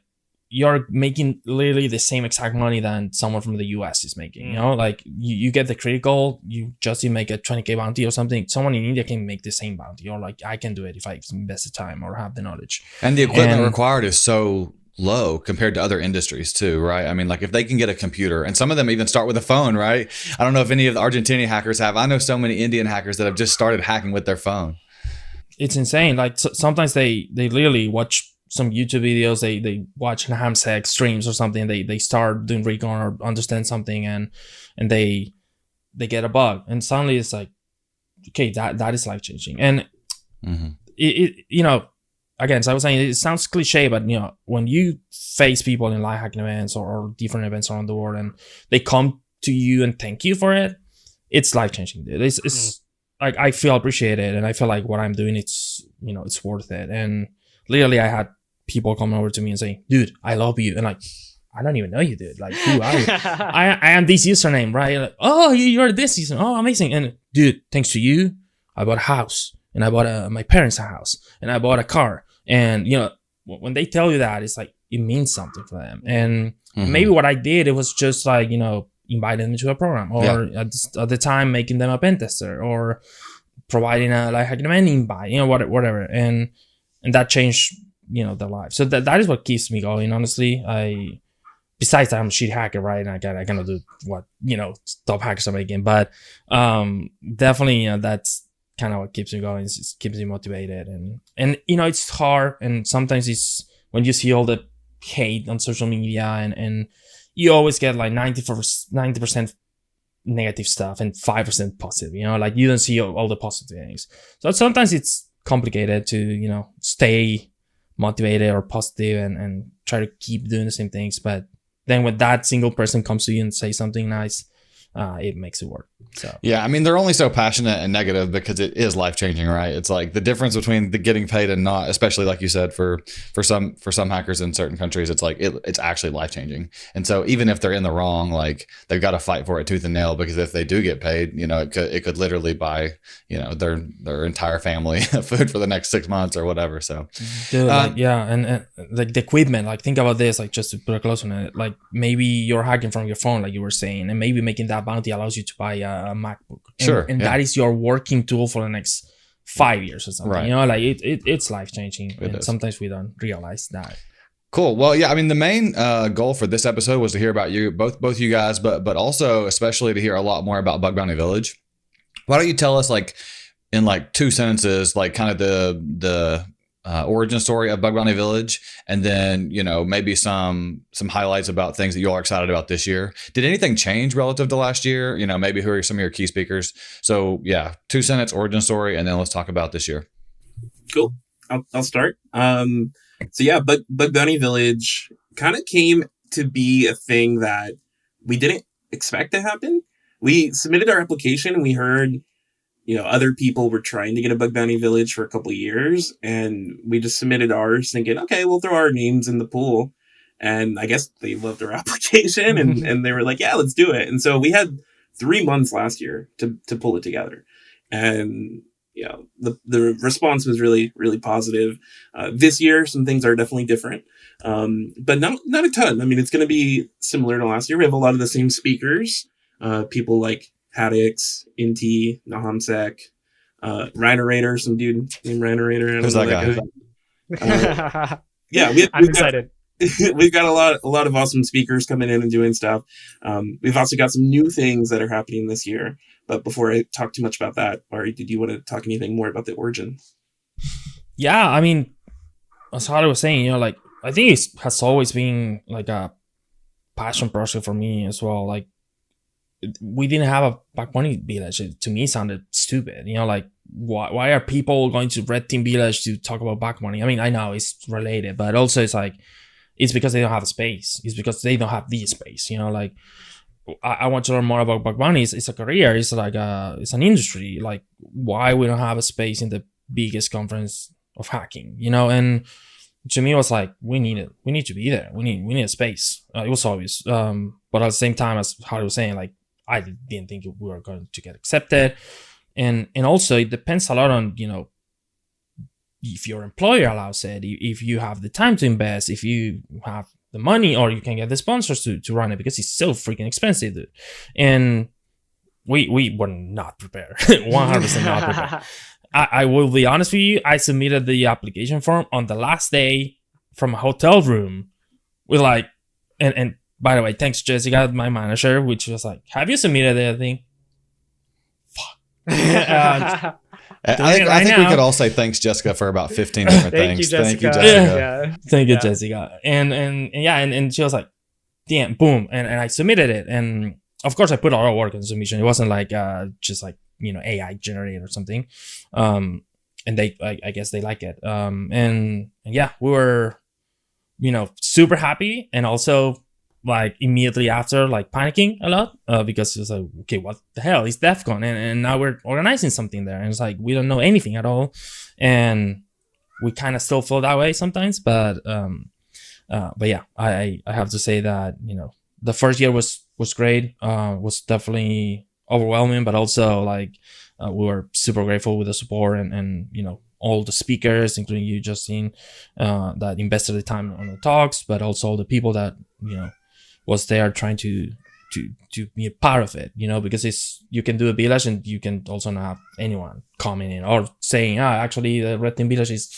you're making literally the same exact money than someone from the US is making, like you get the critical, you just make a 20K bounty or something. Someone in India can make the same bounty, or like I can do it if I invest the time or have the knowledge. And the equipment required is so low compared to other industries too, right? I mean, like if they can get a computer, and some of them even start with a phone, right? I don't know if any of the Argentinian hackers have. I know so many Indian hackers that have just started hacking with their phone. It's insane. Like sometimes they literally watch some YouTube videos, they watch Hamsec streams or something, they start doing recon or understand something, and they get a bug, and suddenly it's like, okay, that is life changing. And it again, so I was saying, it sounds cliche, but when you face people in live hacking events or different events around the world, and they come to you and thank you for it, it's life changing, dude. It's like I feel appreciated, and I feel like what I'm doing, it's it's worth it. And literally, I had people coming over to me and saying, "Dude, I love you," and like, I don't even know you, dude. Like, who are you? I am this username, right? Like, oh, you're this username. Oh, amazing. And dude, thanks to you, I bought a house, and I bought my parents a house, and I bought a car. And when they tell you that, it's like it means something for them. And maybe what I did, it was just like inviting them to a program, or at the time making them a pen tester, or providing a live hacking event invite, whatever. And that changed their life. So that is what keeps me going, honestly. Besides that, I'm a shit hacker, right? And I gotta do what top hackers are making, but definitely that's kind of what keeps me going. It keeps me motivated, and it's hard, and sometimes it's when you see all the hate on social media, and you always get like 90% negative stuff and 5% positive, like you don't see all the positive things. So sometimes it's complicated to stay motivated or positive and try to keep doing the same things. But then when that single person comes to you and say something nice, it makes it work. So yeah, I mean, they're only so passionate and negative because it is life changing, right? It's like the difference between the getting paid and not, especially like you said, for some hackers in certain countries, it's like it's actually life changing. And so even if they're in the wrong, like they've got to fight for it tooth and nail, because if they do get paid, it could literally buy their entire family food for the next 6 months or whatever. So dude, and like the equipment, like think about this, like just to put a close on it, like maybe you're hacking from your phone, like you were saying, and maybe making that bounty allows you to buy a MacBook. And that is your working tool for the next 5 years or something. Right. Like it's life changing. And sometimes we don't realize that. Cool. Well, yeah, I mean, the main goal for this episode was to hear about you, both you guys, but also especially to hear a lot more about Bug Bounty Village. Why don't you tell us, like, in like 2 sentences, like kind of the origin story of Bug Bounty Village, and then, you know, maybe some highlights about things that you all are excited about this year. Did anything change relative to last year? You know, maybe who are some of your key speakers? So yeah, 2-sentence origin story, and then let's talk about this year. Cool. I'll start. So yeah, Bug Bounty Village kind of came to be a thing that we didn't expect to happen. We submitted our application and we heard, you know, other people were trying to get a Bug Bounty Village for a couple of years, and we just submitted ours thinking, okay, we'll throw our names in the pool. And I guess they loved our application and they were like, yeah, let's do it. And so we had 3 months last year to pull it together. And, you know, the response was really, really positive. This year, some things are definitely different, but not a ton. I mean, it's going to be similar to last year. We have a lot of the same speakers, people like Haddix, Inti, Nahamsek, Rhinerator, some dude named Rhinerator. Who's that guy? Yeah, I'm excited. We've got a lot of awesome speakers coming in and doing stuff. We've also got some new things that are happening this year. But before I talk too much about that, Ari, did you want to talk anything more about the origin? Yeah, I mean, as Harley was saying, you know, like, I think it has always been like a passion project for me as well. Like, we didn't have a Bug Bounty Village. It, to me, sounded stupid. You know, like, why are people going to Red Team Village to talk about Bug Bounty? I mean, I know it's related, but also it's like, it's because they don't have the space. It's because they don't have the space. You know, like, I want to learn more about Bug Bounty. It's a career. It's like it's an industry. Like, why we don't have a space in the biggest conference of hacking, you know? And to me, it was like, we need it. We need to be there. We need a space. It was obvious. But at the same time, as Harley was saying, like, I didn't think we were going to get accepted. And also it depends a lot on, you know, if your employer allows it, if you have the time to invest, if you have the money, or you can get the sponsors to run it, because it's so freaking expensive, dude. And we were not prepared. 100% not prepared. I will be honest with you, I submitted the application form on the last day from a hotel room with like, and by the way, thanks Jessica, my manager, which was like, have you submitted anything? Fuck. I think we could all say thanks, Jessica, for about 15 different things. Thank you, Jessica. Yeah. Thank you, Jessica. And she was like, damn, boom. And I submitted it. And of course, I put all our work in the submission. It wasn't like just like, you know, AI generated or something. And they, I guess they like it. And yeah, we were, you know, super happy. And also, like, immediately after, like, panicking a lot, because it was like, okay, what the hell is DEFCON? And now we're organizing something there, and it's like, we don't know anything at all, and we kind of still feel that way sometimes, but yeah, I have to say that, you know, the first year was great, was definitely overwhelming, but also, like, we were super grateful with the support and you know, all the speakers, including you, Justine, that invested the time on the talks, but also all the people that, you know, was there trying to be a part of it, you know, because it's, you can do a village and you can also not have anyone commenting or saying, actually the Red Team Village is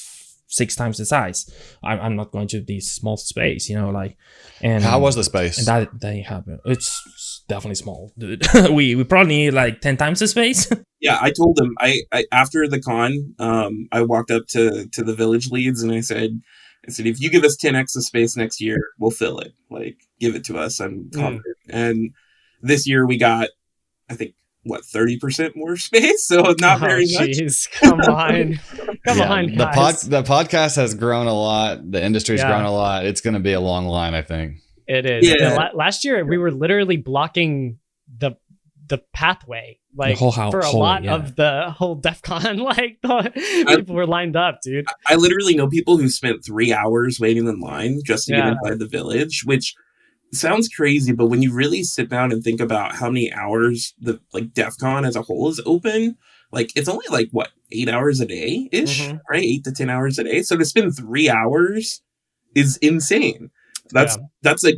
6 times the size. I'm not going to this small space, you know, like. And how was the space? And that didn't happen. It's definitely small, dude. we probably need like 10 times the space. Yeah, I told them, I after the con, I walked up to the village leads and I said, if you give us 10x of space next year, we'll fill it. Like, give it to us. I'm confident. And this year we got, I think, what, 30% more space? So not very much. Come on. Come on, guys. The podcast has grown a lot. The industry's grown a lot. It's going to be a long line, I think. It is. Yeah. Last year, we were literally blocking the pathway, like, for a lot of the whole DEFCON. Like, people were lined up, dude. I literally know people who spent 3 hours waiting in line just to get inside the village, which sounds crazy, but when you really sit down and think about how many hours the DEFCON as a whole is open, like, it's only like, what, 8 hours a day ish, right? 8 to 10 hours a day. So to spend 3 hours is insane. That's a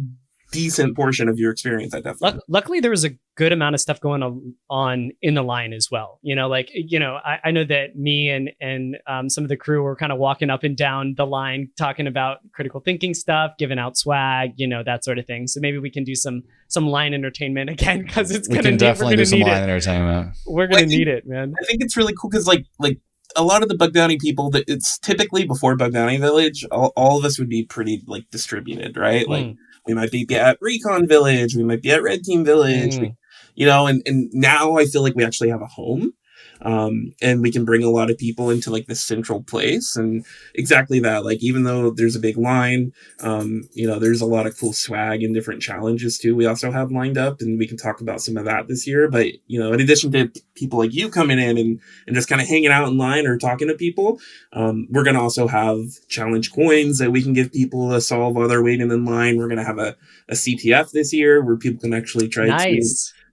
decent portion of your experience at DEFCON. Luckily, there was a good amount of stuff going on in the line as well. I know that me and some of the crew were kind of walking up and down the line, talking about critical thinking stuff, giving out swag, that sort of thing. So maybe we can do some line entertainment again, because we can definitely do some line entertainment. We're gonna need it, man. I think it's really cool because like a lot of the bug bounty people, that it's typically before Bug Bounty Village, all of us would be pretty like distributed, right? Like we might be at Recon Village, we might be at Red Team Village, and now I feel like we actually have a home. And we can bring a lot of people into like this central place, and exactly that, like, even though there's a big line, there's a lot of cool swag and different challenges too. We also have lined up, and we can talk about some of that this year. But, in addition to people like you coming in and just kind of hanging out in line or talking to people, we're going to also have challenge coins that we can give people to solve while they're waiting in line. We're going to have a CTF this year where people can actually try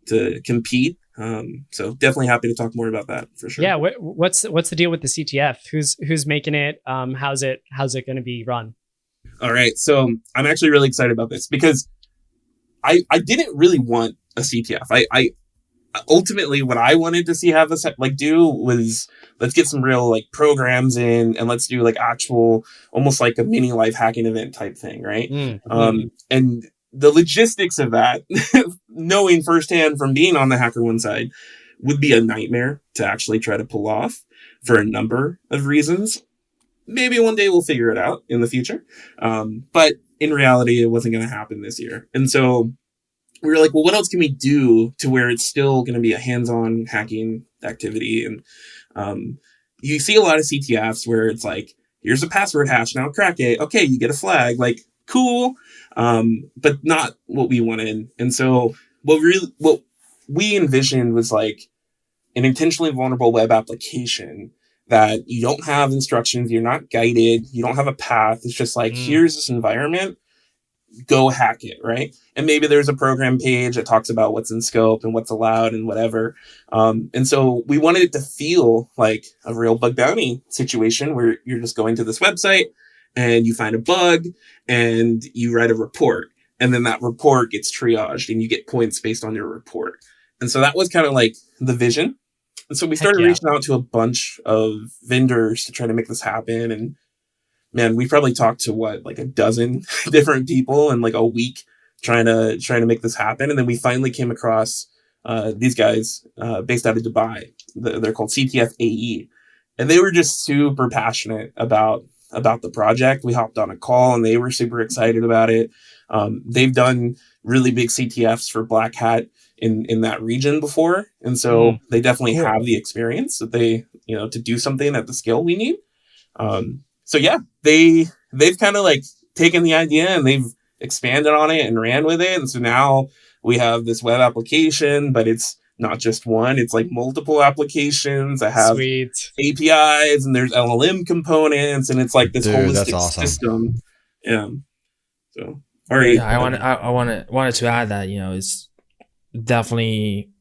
to compete. So definitely happy to talk more about that for sure. Yeah. What's the deal with the CTF? Who's making it? How's it going to be run? All right. So I'm actually really excited about this because I didn't really want a CTF. I ultimately what I wanted to see have us do was, let's get some real like programs in, and let's do like actual, almost like a mini life hacking event type thing. Right. And the logistics of that, knowing firsthand from being on the HackerOne side, would be a nightmare to actually try to pull off for a number of reasons. Maybe one day we'll figure it out in the future. But in reality, it wasn't going to happen this year. And so we were like, well, what else can we do to where it's still going to be a hands-on hacking activity? And you see a lot of CTFs where it's like, here's a password hash, now crack it. Okay, you get a flag. Like, cool. But not what we wanted. And so what we envisioned was like an intentionally vulnerable web application that you don't have instructions, you're not guided, you don't have a path. It's just like, here's this environment, go hack it, right? And maybe there's a program page that talks about what's in scope and what's allowed and whatever. And so we wanted it to feel like a real bug bounty situation where you're just going to this website and you find a bug and you write a report, and then that report gets triaged and you get points based on your report. And so that was kind of like the vision. And so we started reaching out to a bunch of vendors to try to make this happen. And man, we probably talked to like a dozen different people in like a week trying to make this happen. And then we finally came across these guys based out of Dubai. They're called CTFAE, and they were just super passionate about the project. We hopped on a call and they were super excited about it. They've done really big CTFs for Black Hat in that region before. And so they definitely have the experience that they, to do something at the scale we need. So yeah, they've kind of like taken the idea and they've expanded on it and ran with it. And so now we have this web application, but it's not just one, it's like multiple applications that have APIs, and there's LLM components, and it's like this holistic system. Yeah. So, all right. Yeah, I wanted to add that, it's definitely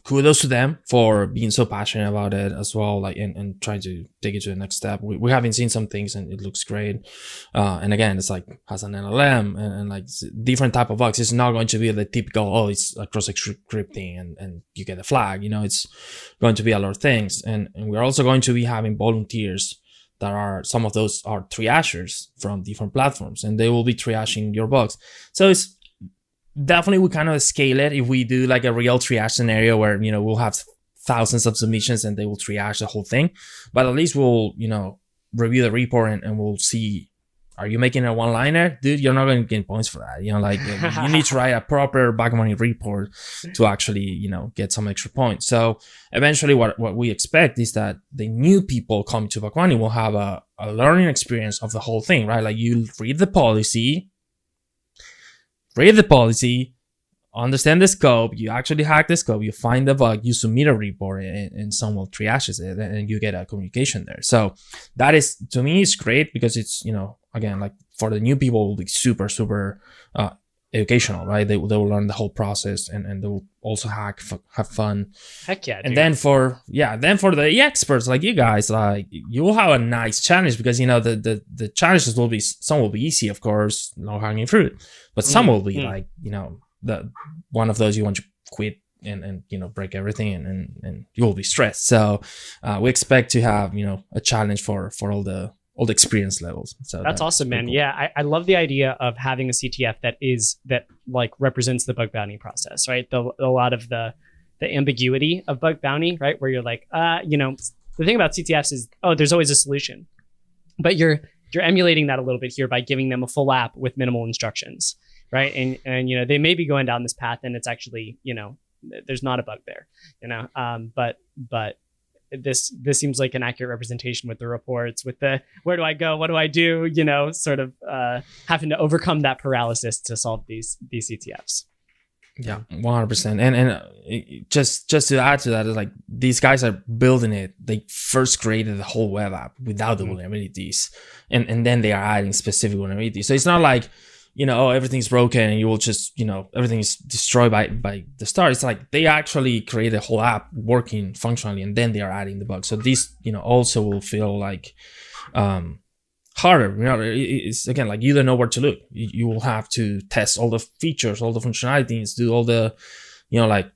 kudos to them for being so passionate about it as well, like and trying to take it to the next step. We haven't seen some things and it looks great. And again, it's like has an LLM and like different type of bugs. It's not going to be the typical, it's a cross scripting and you get a flag. It's going to be a lot of things. And we're also going to be having volunteers that are, some of those are triagers from different platforms, and they will be triaging your bugs. So it's definitely, we kind of scale it if we do like a real triage scenario where, we'll have thousands of submissions and they will triage the whole thing. But at least we'll, review the report and we'll see, are you making a one-liner? Dude, you're not going to get points for that. You need to write a proper bug bounty report to actually, get some extra points. So eventually what we expect is that the new people coming to bug bounty will have a learning experience of the whole thing, right? Like you read the policy, understand the scope, you actually hack the scope, you find the bug, you submit a report, and someone triages it, and you get a communication there. So that is, to me, is great because it's, again, like for the new people, it will be super, super educational, right? They will learn the whole process and they will also have fun. Heck yeah. Dude. And then for the experts like you guys, like you will have a nice challenge because the challenges will be, some will be easy, of course, no hanging fruit, but some will be like the one of those you want to quit and break everything and you will be stressed. So we expect to have a challenge for all the experience levels. So that's awesome, man. Cool. Yeah, I love the idea of having a CTF that like represents the bug bounty process, right? A lot of the ambiguity of bug bounty, right? Where you're like, the thing about CTFs is, there's always a solution, but you're emulating that a little bit here by giving them a full app with minimal instructions, right? And they may be going down this path, and it's actually there's not a bug there, but this seems like an accurate representation with the reports, with the where do I go, what do I do, sort of having to overcome that paralysis to solve these CTFs. Yeah, 100%. And just to add to that, is like these guys are building it. They first created the whole web app without the vulnerabilities, and then they are adding specific vulnerabilities. So it's not like everything's broken and you will just, everything is destroyed by the start. It's like they actually create a whole app working functionally and then they are adding the bugs. So this, also will feel like harder. It's again, like you don't know where to look. You will have to test all the features, all the functionalities, do all the, like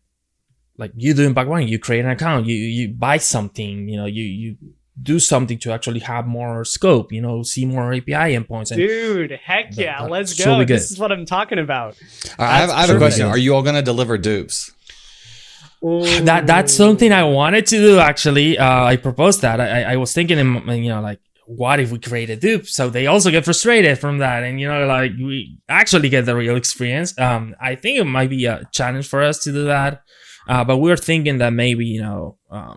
you do in bug bounty, you create an account, you buy something, you do something to actually have more scope, see more API endpoints. And dude, heck yeah, let's go. This is what I'm talking about. I have a question. Are you all going to deliver dupes? That's something I wanted to do, actually. I proposed that. I was thinking, like, what if we create a dupe so they also get frustrated from that and like we actually get the real experience. I think it might be a challenge for us to do that. But we're thinking that maybe,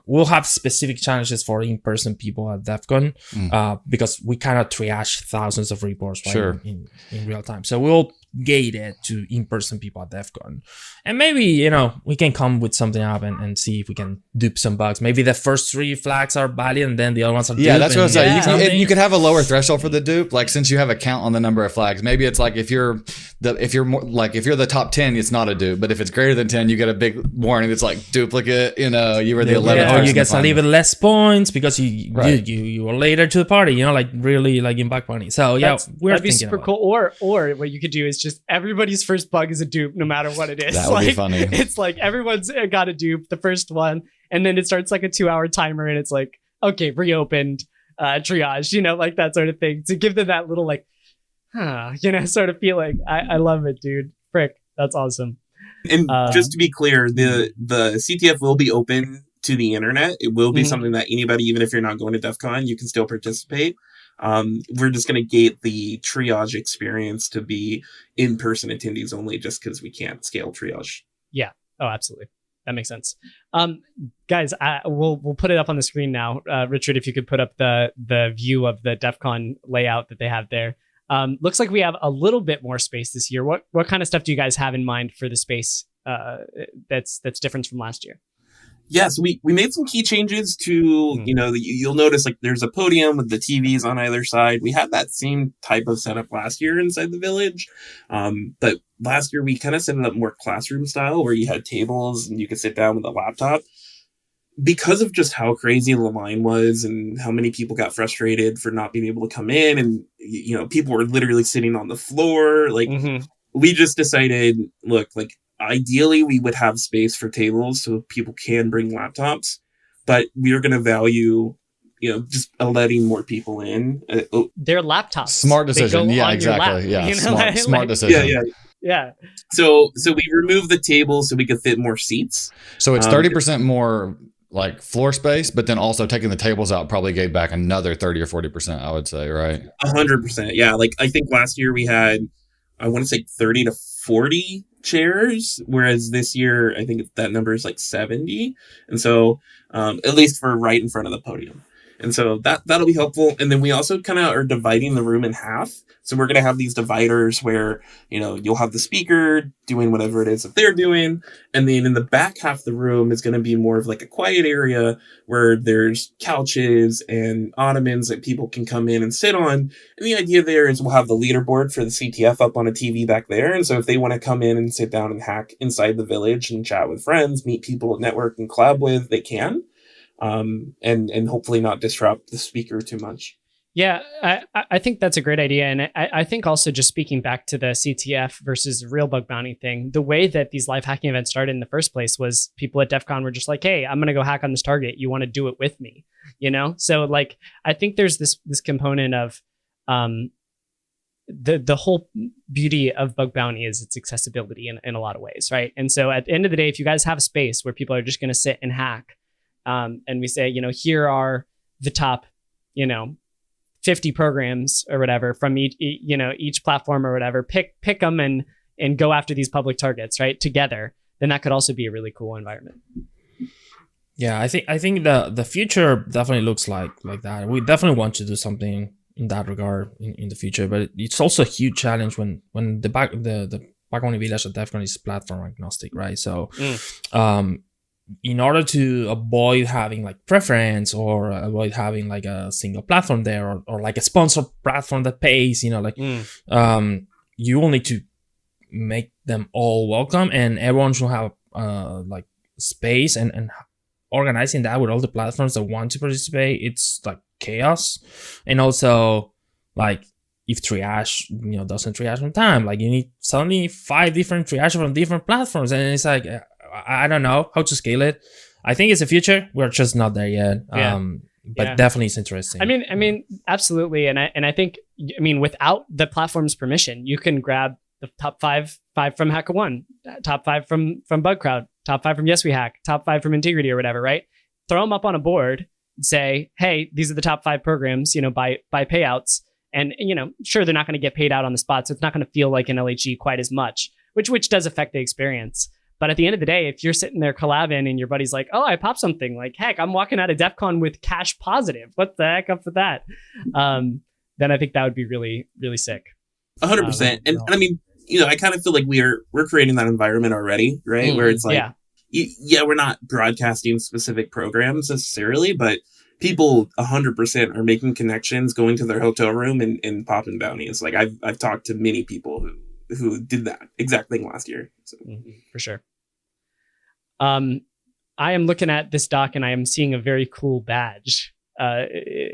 we'll have specific challenges for in-person people at DEFCON, because we cannot triage thousands of reports in real time. So we'll gate it to in-person people at DEFCON. And maybe, we can come with something up and see if we can dupe some bugs. Maybe the first 3 flags are valid and then the other ones are dupe. Yeah, that's what I was saying. You could have a lower threshold for the dupe. Like, since you have a count on the number of flags, maybe it's like if you're the top 10, it's not a dupe. But if it's greater than 10, you get a big warning that's like duplicate, you were the 11th. Or you get a little bit less points because you were later to the party, like really like in bug bounty. So that'd be super cool. Or what you could do is just everybody's first bug is a dupe, no matter what it is. That would be funny. It's like everyone's got a dupe, the first one, and then it starts like a 2-hour timer, and it's like, okay, reopened, triage, like that sort of thing, to give them that little like, sort of feeling. I love it, dude. Frick, that's awesome. And just to be clear, the CTF will be open to the internet. It will be something that anybody, even if you're not going to DEF CON, you can still participate. We're just going to gate the triage experience to be in-person attendees only, just because we can't scale triage. Yeah. Oh, absolutely. That makes sense. Guys, we'll put it up on the screen now. Richard, if you could put up the view of the DEF CON layout that they have there. Looks like we have a little bit more space this year. What kind of stuff do you guys have in mind for the space that's different from last year? Yeah, so we made some key changes to, you'll notice like there's a podium with the TVs on either side. We had that same type of setup last year inside the village. But last year we kind of set it up more classroom style where you had tables and you could sit down with a laptop. Because of just how crazy the line was and how many people got frustrated for not being able to come in, and, people were literally sitting on the floor. Like, we just decided, look, like, ideally, we would have space for tables so people can bring laptops, but we are going to value, just letting more we in. Their laptops. Smart decision. Yeah, exactly. Yeah, smart decision. Yeah. So we removed the table so we could fit more seats. So it's 30% more like floor space, but then also taking the tables out probably gave back another 30 or 40%, I would say, right? 100%. Yeah. Like, I think last year we had, I want to say 30 to 40 chairs, whereas this year I think that number is like 70. And so at least for right in front of the podium. And so that'll be helpful. And then we also kind of are dividing the room in half. So we're going to have these dividers where, you'll have the speaker doing whatever it is that they're doing. And then in the back half of the room is going to be more of like a quiet area where there's couches and ottomans that people can come in and sit on. And the idea there is we'll have the leaderboard for the CTF up on a TV back there. And so if they want to come in and sit down and hack inside the village and chat with friends, meet people, network and collab with, they can. And hopefully not disrupt the speaker too much. Yeah, I think that's a great idea. And I think also just speaking back to the CTF versus real bug bounty thing, the way that these live hacking events started in the first place was people at DEFCON were just like, hey, I'm going to go hack on this target. You want to do it with me? So like, I think there's this component of the whole beauty of bug bounty is its accessibility in a lot of ways, right? And so at the end of the day, if you guys have a space where people are just going to sit and hack, and we say, here are the top, 50 programs or whatever from each platform or whatever, pick them and go after these public targets, right? Together, then that could also be a really cool environment. Yeah, I think the future definitely looks like that. We definitely want to do something in that regard in the future, but it's also a huge challenge when the background village at DEFCON is platform agnostic, right? So, in order to avoid having like preference or avoid having like a single platform there or like a sponsored platform that pays, you will need to make them all welcome and everyone should have like space and organizing that with all the platforms that want to participate. It's like chaos. And also like if Triage, doesn't triage on time, like you need suddenly 5 different triage from different platforms. And it's like, I don't know how to scale it. I think it's the future. We're just not there yet. Yeah. But definitely it's interesting. I mean, absolutely. And I think, without the platform's permission, you can grab the top five from HackerOne, top 5 from BugCrowd, top 5 from Yes We Hack, top 5 from Integrity or whatever, right? Throw them up on a board and say, hey, these are the top 5 programs, by payouts. And, sure, they're not going to get paid out on the spot. So it's not going to feel like an LHE quite as much, which does affect the experience. But at the end of the day, if you're sitting there collabing and your buddy's like, oh, I popped something, like, heck, I'm walking out of DEFCON with cash positive. What the heck up with that? Then I think that would be really, really sick. 100%. And I mean, I kind of feel like we're creating that environment already, right? Where it's like, we're not broadcasting specific programs necessarily, but people 100% are making connections, going to their hotel room and popping bounties. Like I've talked to many people who did that exact thing last year. So. For sure. I am looking at this doc and I am seeing a very cool badge.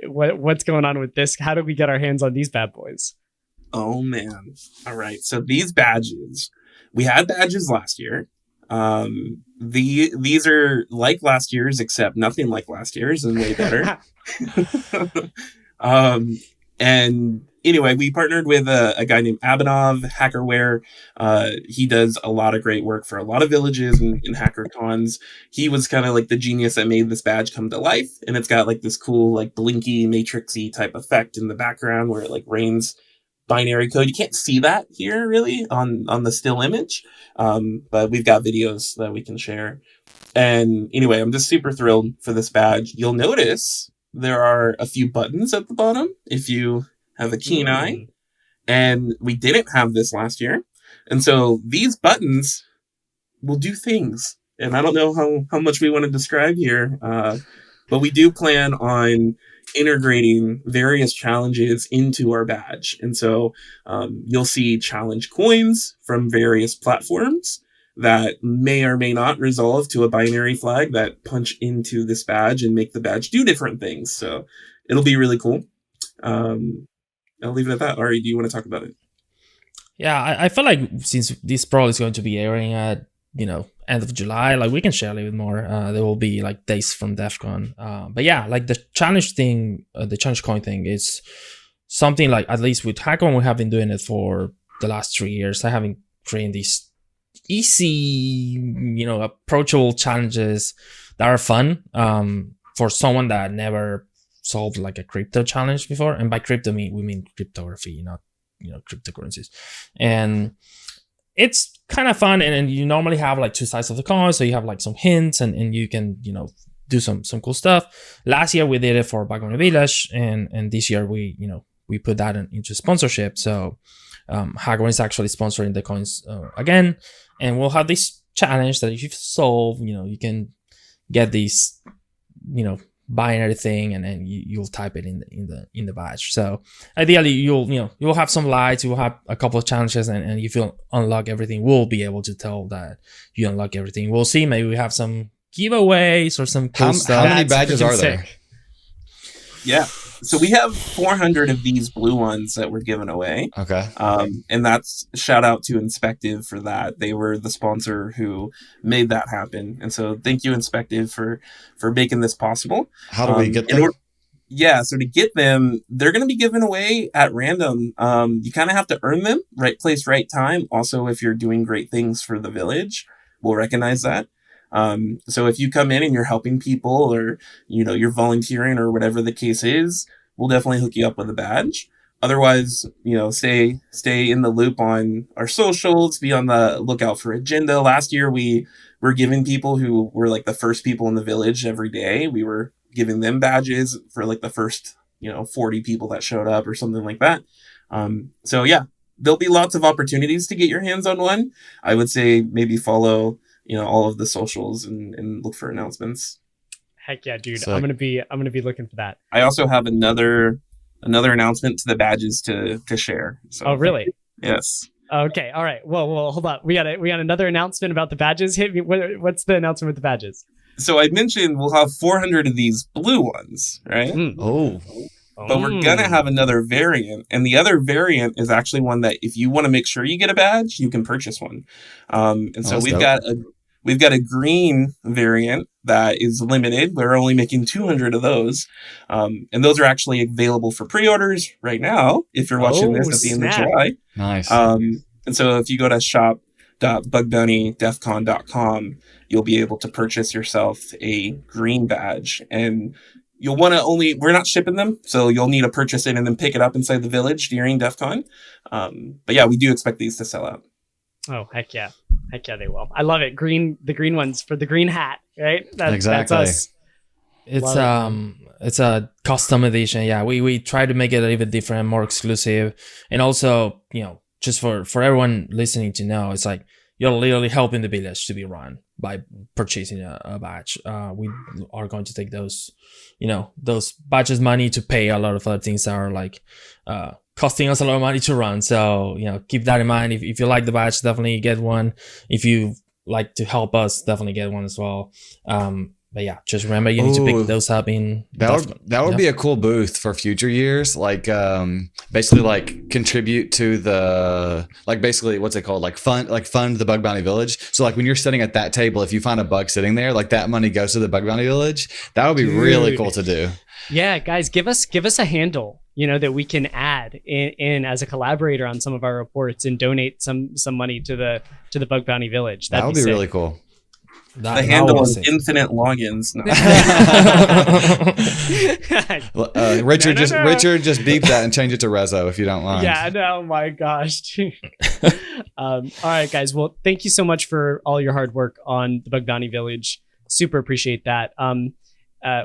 What's going on with this? How do we get our hands on these bad boys? Oh man. All right. So these badges, we had badges last year. These are like last year's, except nothing like last year's and way better. And anyway, we partnered with a guy named Abhinav, Hackerware. He does a lot of great work for a lot of villages and HackerCons. He was kind of like the genius that made this badge come to life. And it's got like this cool, like blinky, matrixy type effect in the background where it like rains binary code. You can't see that here really on the still image. But we've got videos that we can share. And anyway, I'm just super thrilled for this badge. You'll notice there are a few buttons at the bottom if you have a keen eye. And we didn't have this last year. And so these buttons will do things. And I don't know how much we want to describe here, but we do plan on integrating various challenges into our badge. And so you'll see challenge coins from various platforms that may or may not resolve to a binary flag that punch into this badge and make the badge do different things. So it'll be really cool. I'll leave it at that. Ari, do you want to talk about it? Yeah, I feel like since this probably is going to be airing at, end of July, like we can share a little bit more. There will be like days from DEFCON. But yeah, like the challenge thing, the challenge coin thing is something like, at least with HackerOne, we have been doing it for the last 3 years. I have been creating these easy, approachable challenges that are fun for someone that never solved like a crypto challenge before. And by crypto, we mean cryptography, not cryptocurrencies. And it's kind of fun, and you normally have like 2 sides of the coin, so you have like some hints and you can do some cool stuff. Last year we did it for Bug Bounty Village, and this year we put that into sponsorship. So HackerOne is actually sponsoring the coins again, and we'll have this challenge that if you solve, you can get these, binary thing, and then you'll type it in the badge. So ideally, you'll have some lights, you'll have a couple of challenges, and if you unlock everything, we'll be able to tell that you unlock everything. We'll see. Maybe we have some giveaways or some cool stuff. How many badges are there? Yeah. So we have 400 of these blue ones that we're giving away. Okay. And that's shout out to Inspective for that. They were the sponsor who made that happen. And so thank you, Inspective, for making this possible. How do we get them? So to get them, they're going to be given away at random. You kind of have to earn them, right place, right time. Also, if you're doing great things for the village, we'll recognize that. So if you come in and you're helping people, or, you're volunteering, or whatever the case is, we'll definitely hook you up with a badge. Otherwise, stay in the loop on our socials, be on the lookout for agenda. Last year, we were giving people who were like the first people in the village every day. We were giving them badges for like the first, 40 people that showed up or something like that. So yeah, there'll be lots of opportunities to get your hands on one. I would say maybe follow all of the socials and look for announcements. Heck yeah, dude. So, I'm gonna be looking for that. I also have another announcement to the badges to share. So, oh, really? Yes. Okay. All right. Whoa, hold on. We got another announcement about the badges. Hit me. What's the announcement with the badges? So I mentioned we'll have 400 of these blue ones, right? Oh. But we're gonna have another variant, and the other variant is actually one that if you want to make sure you get a badge, you can purchase one. And so we've got a green variant that is limited. We're only making 200 of those, and those are actually available for pre-orders right now. If you're watching this at the end of July, nice. And so if you go to shop.bugbountydefcon.com, you'll be able to purchase yourself a green badge, and you'll want to we're not shipping them, so you'll need to purchase it and then pick it up inside the village during DEFCON. But yeah, we do expect these to sell out. Oh, heck yeah, they will. I love it. The green ones for the green hat, right? Exactly. That's us. It's a custom edition. Yeah, we try to make it a little bit different, more exclusive, and also just for everyone listening to know, it's like you're literally helping the village to be run by purchasing a badge. We are going to take those badges money to pay a lot of other things that are like costing us a lot of money to run. So, keep that in mind. If you like the badge, definitely get one. If you like to help us, definitely get one as well. But yeah, just remember you need to pick those up in that would be a cool booth for future years. Like basically like contribute to the basically what's it called? Like fund the Bug Bounty Village. So like when you're sitting at that table, if you find a bug sitting there, like that money goes to the Bug Bounty Village. That would be really cool to do. Yeah, guys, give us a handle, that we can add in as a collaborator on some of our reports and donate some money to the Bug Bounty Village. That would be really cool. The handle is infinite logins. No. Richard just beep that and change it to Rezo if you don't mind. Yeah, no, my gosh. All right, guys. Well, thank you so much for all your hard work on the Bug Bounty Village. Super appreciate that.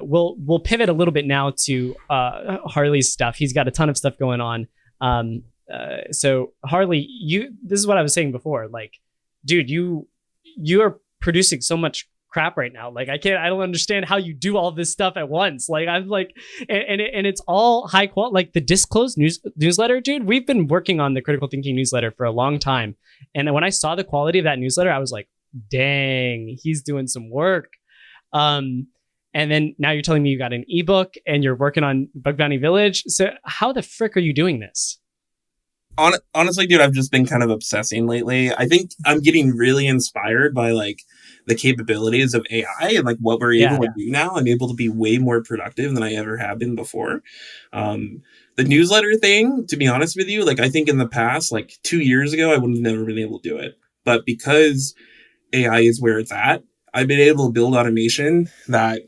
We'll pivot a little bit now to Harley's stuff. He's got a ton of stuff going on. So Harley, this is what I was saying before. Like, dude, you are producing so much crap right now. Like I don't understand how you do all this stuff at once. Like I'm like, and it's all high quality, like the Disclosed newsletter, dude. We've been working on the critical thinking newsletter for a long time. And when I saw the quality of that newsletter, I was like, dang, he's doing some work. And then now you're telling me you got an ebook and you're working on Bug Bounty Village. So how the frick are you doing this? Honestly, dude, I've just been kind of obsessing lately. I think I'm getting really inspired by like the capabilities of AI and like what we're able to do now. I'm able to be way more productive than I ever have been before. The newsletter thing, to be honest with you, like I think in the past, like 2 years ago, I would have never been able to do it. But because AI is where it's at, I've been able to build automation that,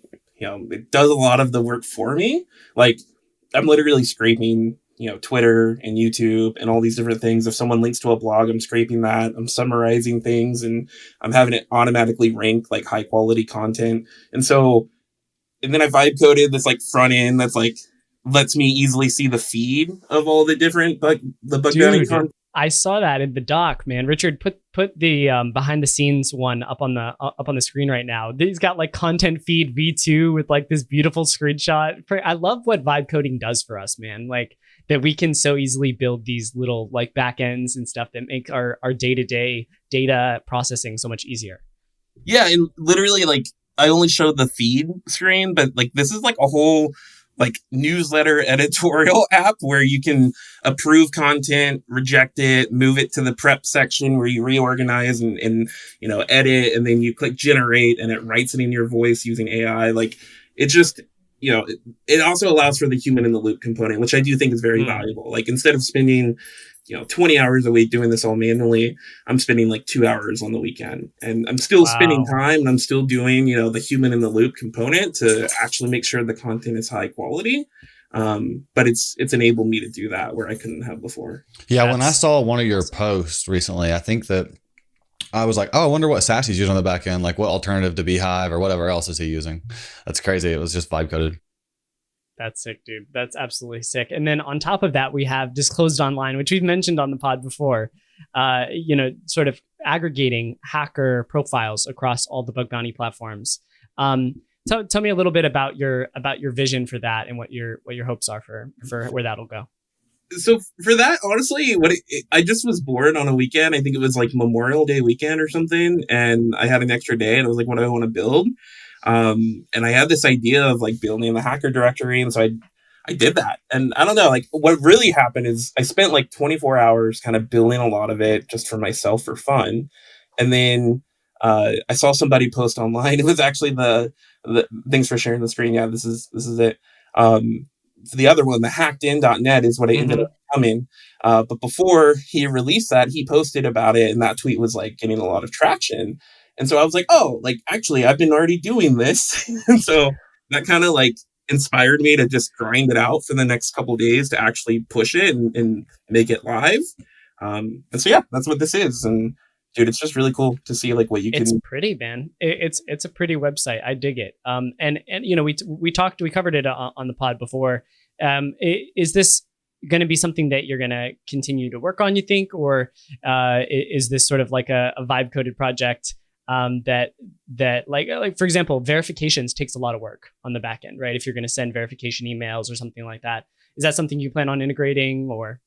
it does a lot of the work for me. Like I'm literally scraping Twitter and YouTube and all these different things. If someone links to a blog, I'm scraping that. I'm summarizing things and I'm having it automatically rank like high quality content. And so and then I vibe coded this like front end that's like lets me easily see the feed of all the different bug bounty content. I saw that in the doc, man. Richard, put the behind the scenes one up on the screen right now. He's got like content feed V2 with like this beautiful screenshot. I love what vibe coding does for us, man. Like that we can so easily build these little like backends and stuff that make our day-to-day data processing so much easier. Yeah, and literally like I only showed the feed screen, but like this is like a whole like newsletter editorial app where you can approve content, reject it, move it to the prep section where you reorganize and edit, and then you click generate and it writes it in your voice using AI. Like it just, it also allows for the human in the loop component, which I do think is very valuable. Like instead of spending 20 hours a week doing this all manually, I'm spending like 2 hours on the weekend, and I'm still spending time and I'm still doing, the human in the loop component to actually make sure the content is high quality. But it's enabled me to do that where I couldn't have before. Yeah. When I saw one of your posts recently, I think that I was like, oh, I wonder what Sassy's using on the back end. Like what alternative to Beehive or whatever else is he using? That's crazy. It was just vibe coded. That's sick, dude. That's absolutely sick. And then on top of that, we have Disclosed Online, which we've mentioned on the pod before, sort of aggregating hacker profiles across all the bug bounty platforms. Tell me a little bit about your vision for that and what your hopes are for where that'll go. So for that, honestly, I just was bored on a weekend. I think it was like Memorial Day weekend or something. And I had an extra day and I was like, what do I want to build? And I had this idea of like building the hacker directory. And so I did that. And I don't know, like what really happened is I spent like 24 hours kind of building a lot of it just for myself for fun. And then I saw somebody post online. It was actually the thanks for sharing the screen. Yeah, this is it. The other one, the hackedin.net is what it ended up becoming. But before he released that, he posted about it and that tweet was like getting a lot of traction. And so I was like, oh, like, actually, I've been already doing this. And so that kind of like inspired me to just grind it out for the next couple of days to actually push it and make it live. And so, yeah, that's what this is. And dude, it's just really cool to see like what you can. It's pretty, man. It's a pretty website. I dig it. And we covered it on the pod before. Is this going to be something that you're going to continue to work on, you think? Or is this sort of like a vibe coded project? That like for example, verifications takes a lot of work on the back end, right? If you're going to send verification emails or something like that, is that something you plan on integrating? Or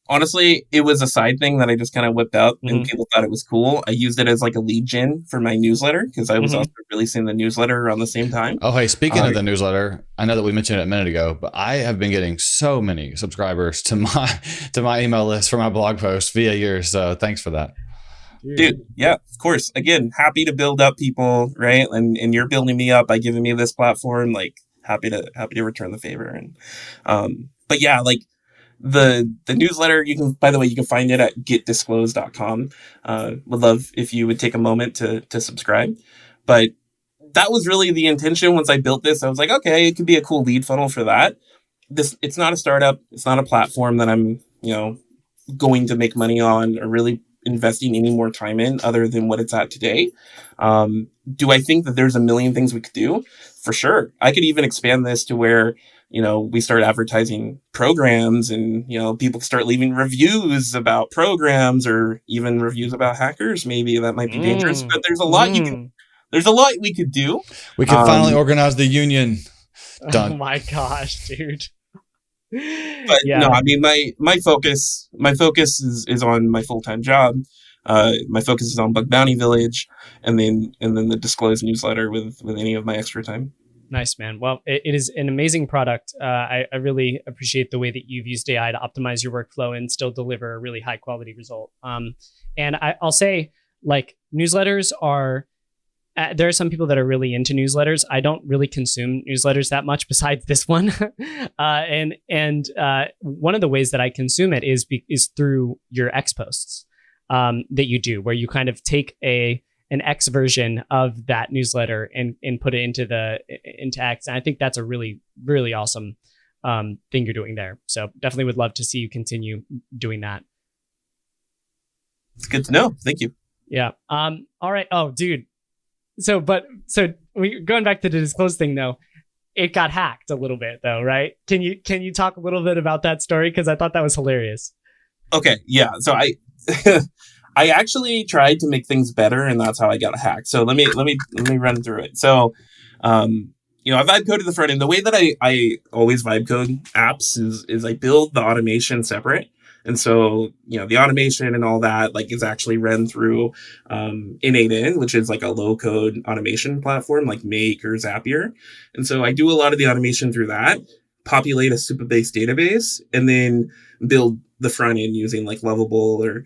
honestly, it was a side thing that I just kind of whipped out and people thought it was cool. I used it as like a lead gen for my newsletter because I was also releasing the newsletter around the same time. Oh, hey, speaking of the newsletter, I know that we mentioned it a minute ago, but I have been getting so many subscribers to my email list for my blog posts via yours. So thanks for that. Dude, yeah, of course. Again, happy to build up people, right? And you're building me up by giving me this platform. Like, happy to return the favor. And but yeah, like the newsletter, you can find it at getDisclosed.com. Would love if you would take a moment to subscribe. But that was really the intention. Once I built this, I was like, okay, it could be a cool lead funnel for that. It's not a startup. It's not a platform that I'm, going to make money on or really investing any more time in other than what it's at today. Do I think that there's a million things we could do? For sure. I could even expand this to where, we start advertising programs and, people start leaving reviews about programs or even reviews about hackers. Maybe that might be dangerous, but there's a lot there's a lot we could do. We can finally organize the union. Done. Oh my gosh, dude. But no, I mean, my focus is on my full-time job. My focus is on Bug Bounty Village and then the Disclosed newsletter with any of my extra time. Nice, man. Well, it is an amazing product. I really appreciate the way that you've used AI to optimize your workflow and still deliver a really high quality result. And I'll say, like, newsletters are. There are some people that are really into newsletters. I don't really consume newsletters that much besides this one. And one of the ways that I consume it is through your X posts that you do, where you kind of take an X version of that newsletter and put it into X. And I think that's a really, really awesome thing you're doing there. So definitely would love to see you continue doing that. It's good to know. Thank you. Yeah. All right. Oh, dude. So we going back to the Disclosed thing though. it got hacked a little bit though, right? Can you talk a little bit about that story? Because I thought that was hilarious. Okay, yeah. So I I actually tried to make things better, and that's how I got hacked. So let me run through it. So I vibe coded the front end. The way that I always vibe code apps is I build the automation separate. And so, the automation and all that is actually run through N8N, which is like a low code automation platform like Make or Zapier. And so I do a lot of the automation through that, populate a Supabase database, and then build the front end using like Lovable or,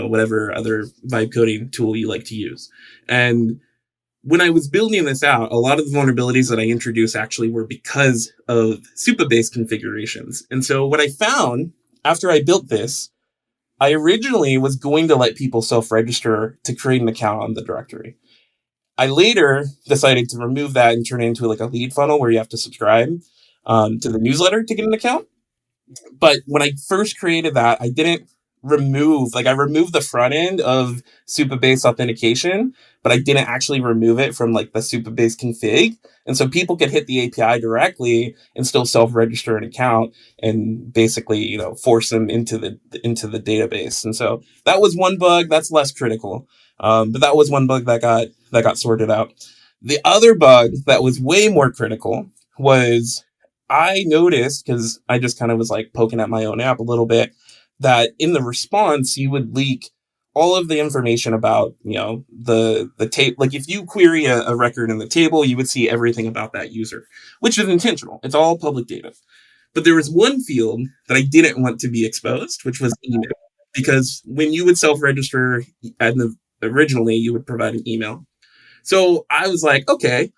whatever other vibe coding tool you like to use. And when I was building this out, a lot of the vulnerabilities that I introduced actually were because of Supabase configurations. And so what I found after I built this, I originally was going to let people self-register to create an account on the directory. I later decided to remove that and turn it into like a lead funnel where you have to subscribe to the newsletter to get an account. But when I first created that, I didn't remove, I removed the front end of Supabase authentication, but I didn't actually remove it from like the Supabase config. And so people could hit the API directly and still self-register an account and basically, force them into the database. And so that was one bug that's less critical. But that was one bug that got sorted out. The other bug that was way more critical was I noticed, because I just kind of was like poking at my own app a little bit, that in the response, you would leak all of the information about, the tape. Like if you query a record in the table, you would see everything about that user, which is intentional. It's all public data. But there was one field that I didn't want to be exposed, which was email. Because when you would self-register, originally, you would provide an email. So I was like, okay,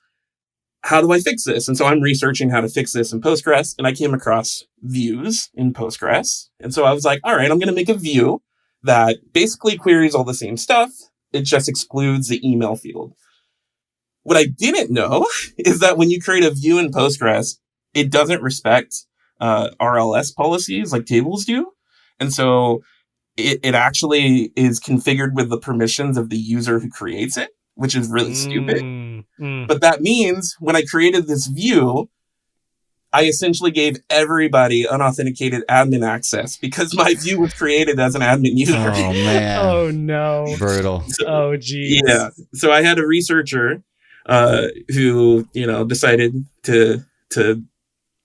how do I fix this? And so I'm researching how to fix this in Postgres, and I came across views in Postgres. And so I was like, all right, I'm going to make a view that basically queries all the same stuff. It just excludes the email field. What I didn't know is that when you create a view in Postgres, it doesn't respect RLS policies like tables do. And so it actually is configured with the permissions of the user who creates it, which is really stupid. But that means when I created this view, I essentially gave everybody unauthenticated admin access because my view was created as an admin user. Oh, man. Oh, no. Brutal. Oh, geez. Yeah. So I had a researcher who, decided to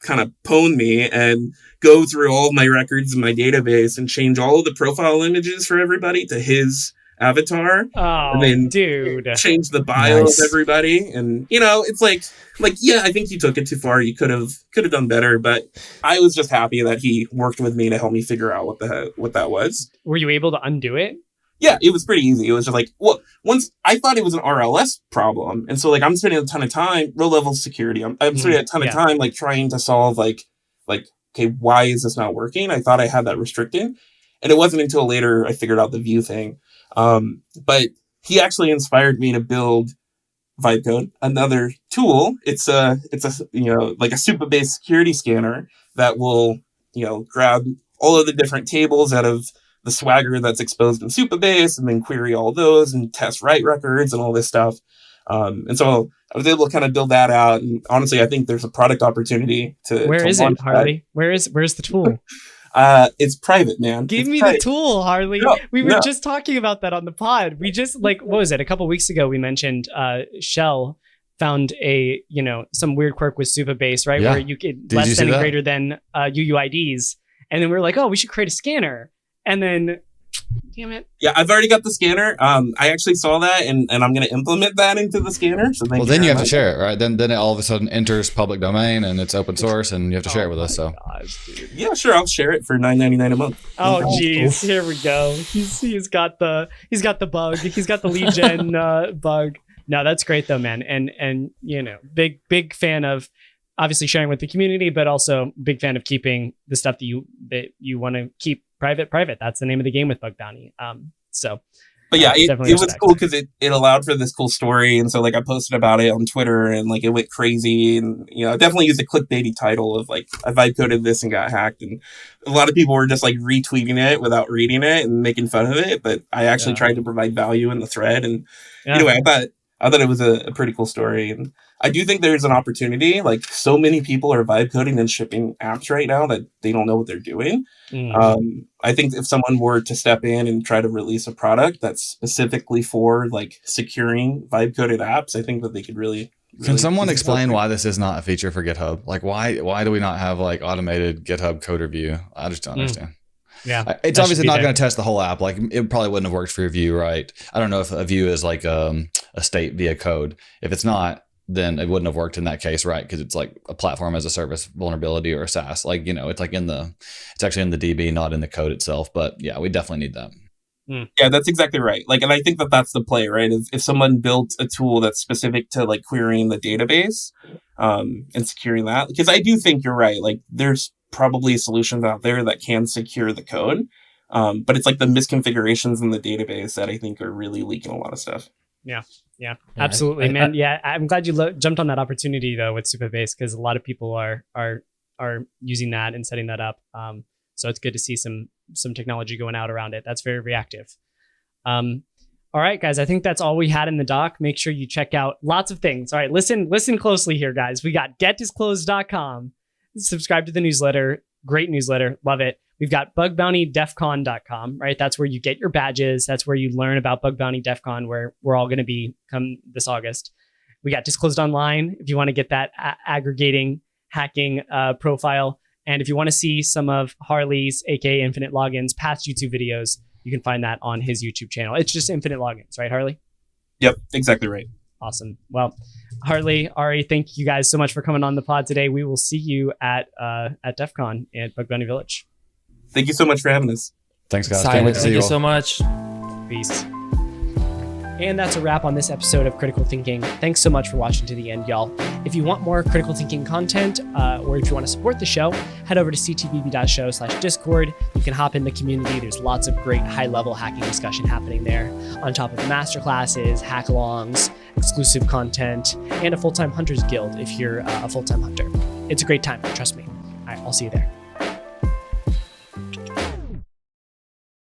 kind of pwn me and go through all of my records in my database and change all of the profile images for everybody to his avatar. Oh, and then dude. change the bio Nice. of everybody. And, it's like, yeah, I think you took it too far. You could have done better, but I was just happy that he worked with me to help me figure out what that was. Were you able to undo it? Yeah, it was pretty easy. It was just like, well, once I thought it was an RLS problem. And so I'm spending a ton of time, row level security. I'm spending a ton of time trying to solve okay, why is this not working? I thought I had that restricted. And it wasn't until later I figured out the view thing. But he actually inspired me to build Vibecode, another tool. It's a Supabase security scanner that will, grab all of the different tables out of the Swagger that's exposed in Supabase and then query all those and test write records and all this stuff. And so I was able to kind of build that out. And honestly, I think there's a product opportunity to. Where is it, Harley? Where's the tool? It's private, man. Give me the tool, Harley. No, we were just talking about that on the pod. We just what was it? A couple weeks ago, we mentioned Shell found some weird quirk with Supabase, right? Yeah. Where you could Did less you than see and that? greater than UUIDs. And then we were like, oh, we should create a scanner. And then, damn it. Yeah, I've already got the scanner. I actually saw that, and I'm going to implement that into the scanner. So Well, then you have to share it, right? Then it all of a sudden enters public domain and it's open source, and you have to share it with us. So Gosh, dude. Yeah, sure. I'll share it for $9.99 a month. Oh geez, here we go. He's got the bug. He's got the lead gen bug. No, that's great though, man. And big fan of obviously sharing with the community, but also big fan of keeping the stuff that you want to keep private. That's the name of the game with Bug Bounty. But yeah, it was respect. cool because it allowed for this cool story. And so I posted about it on Twitter and it went crazy. And, I definitely used a clickbaity title of I vibe coded this and got hacked. And a lot of people were just retweeting it without reading it and making fun of it. But I actually tried to provide value in the thread. And anyway, I thought it was a pretty cool story. And I do think there's an opportunity. Like, so many people are vibe coding and shipping apps right now that they don't know what they're doing. I think if someone were to step in and try to release a product that's specifically for like securing vibe coded apps, I think that they could really Can someone explain why this is not a feature for GitHub? Like, why do we not have like automated GitHub code review? I just don't understand. Yeah, it's obviously not going to test the whole app. Like, it probably wouldn't have worked for your view, right? I don't know if a view is like a state via code. If it's not, then it wouldn't have worked in that case, right? Because it's like a platform as a service vulnerability or a SaaS. Like, it's like it's actually in the DB, not in the code itself. But yeah, we definitely need that. Yeah, that's exactly right. Like, and I think that that's the play, right? If someone built a tool that's specific to like querying the database and securing that, because I do think you're right. Like, there's probably solutions out there that can secure the code, but it's like the misconfigurations in the database that I think are really leaking a lot of stuff. Yeah, absolutely, man. Yeah, I'm glad you jumped on that opportunity though with Supabase, because a lot of people are using that and setting that up. So it's good to see some technology going out around it. That's very reactive. All right, guys, I think that's all we had in the doc. Make sure you check out lots of things. All right, listen closely here, guys. We got getDisclosed.com. Subscribe to the newsletter. Great newsletter. Love it. We've got bugbounty.defcon.com, right? That's where you get your badges. That's where you learn about Bug Bounty DEFCON, where we're all going to be come this August. We got Disclosed Online if you want to get that aggregating hacking profile. And if you want to see some of Harley's, aka Infinite Logins, past YouTube videos, you can find that on his YouTube channel. It's just Infinite Logins, right, Harley? Yep, exactly right. Awesome. Well, Harley, Ari, thank you guys so much for coming on the pod today. We will see you at DEFCON at Bug Bounty Village. Thank you so much for having us. Thanks, guys. Thank you so much. Peace. And that's a wrap on this episode of Critical Thinking. Thanks so much for watching to the end, y'all. If you want more Critical Thinking content, or if you want to support the show, head over to ctbb.show/discord. You can hop in the community. There's lots of great high-level hacking discussion happening there, on top of masterclasses, hack-alongs, exclusive content, and a full-time Hunters Guild if you're a full-time hunter. It's a great time, trust me. All right, I'll see you there.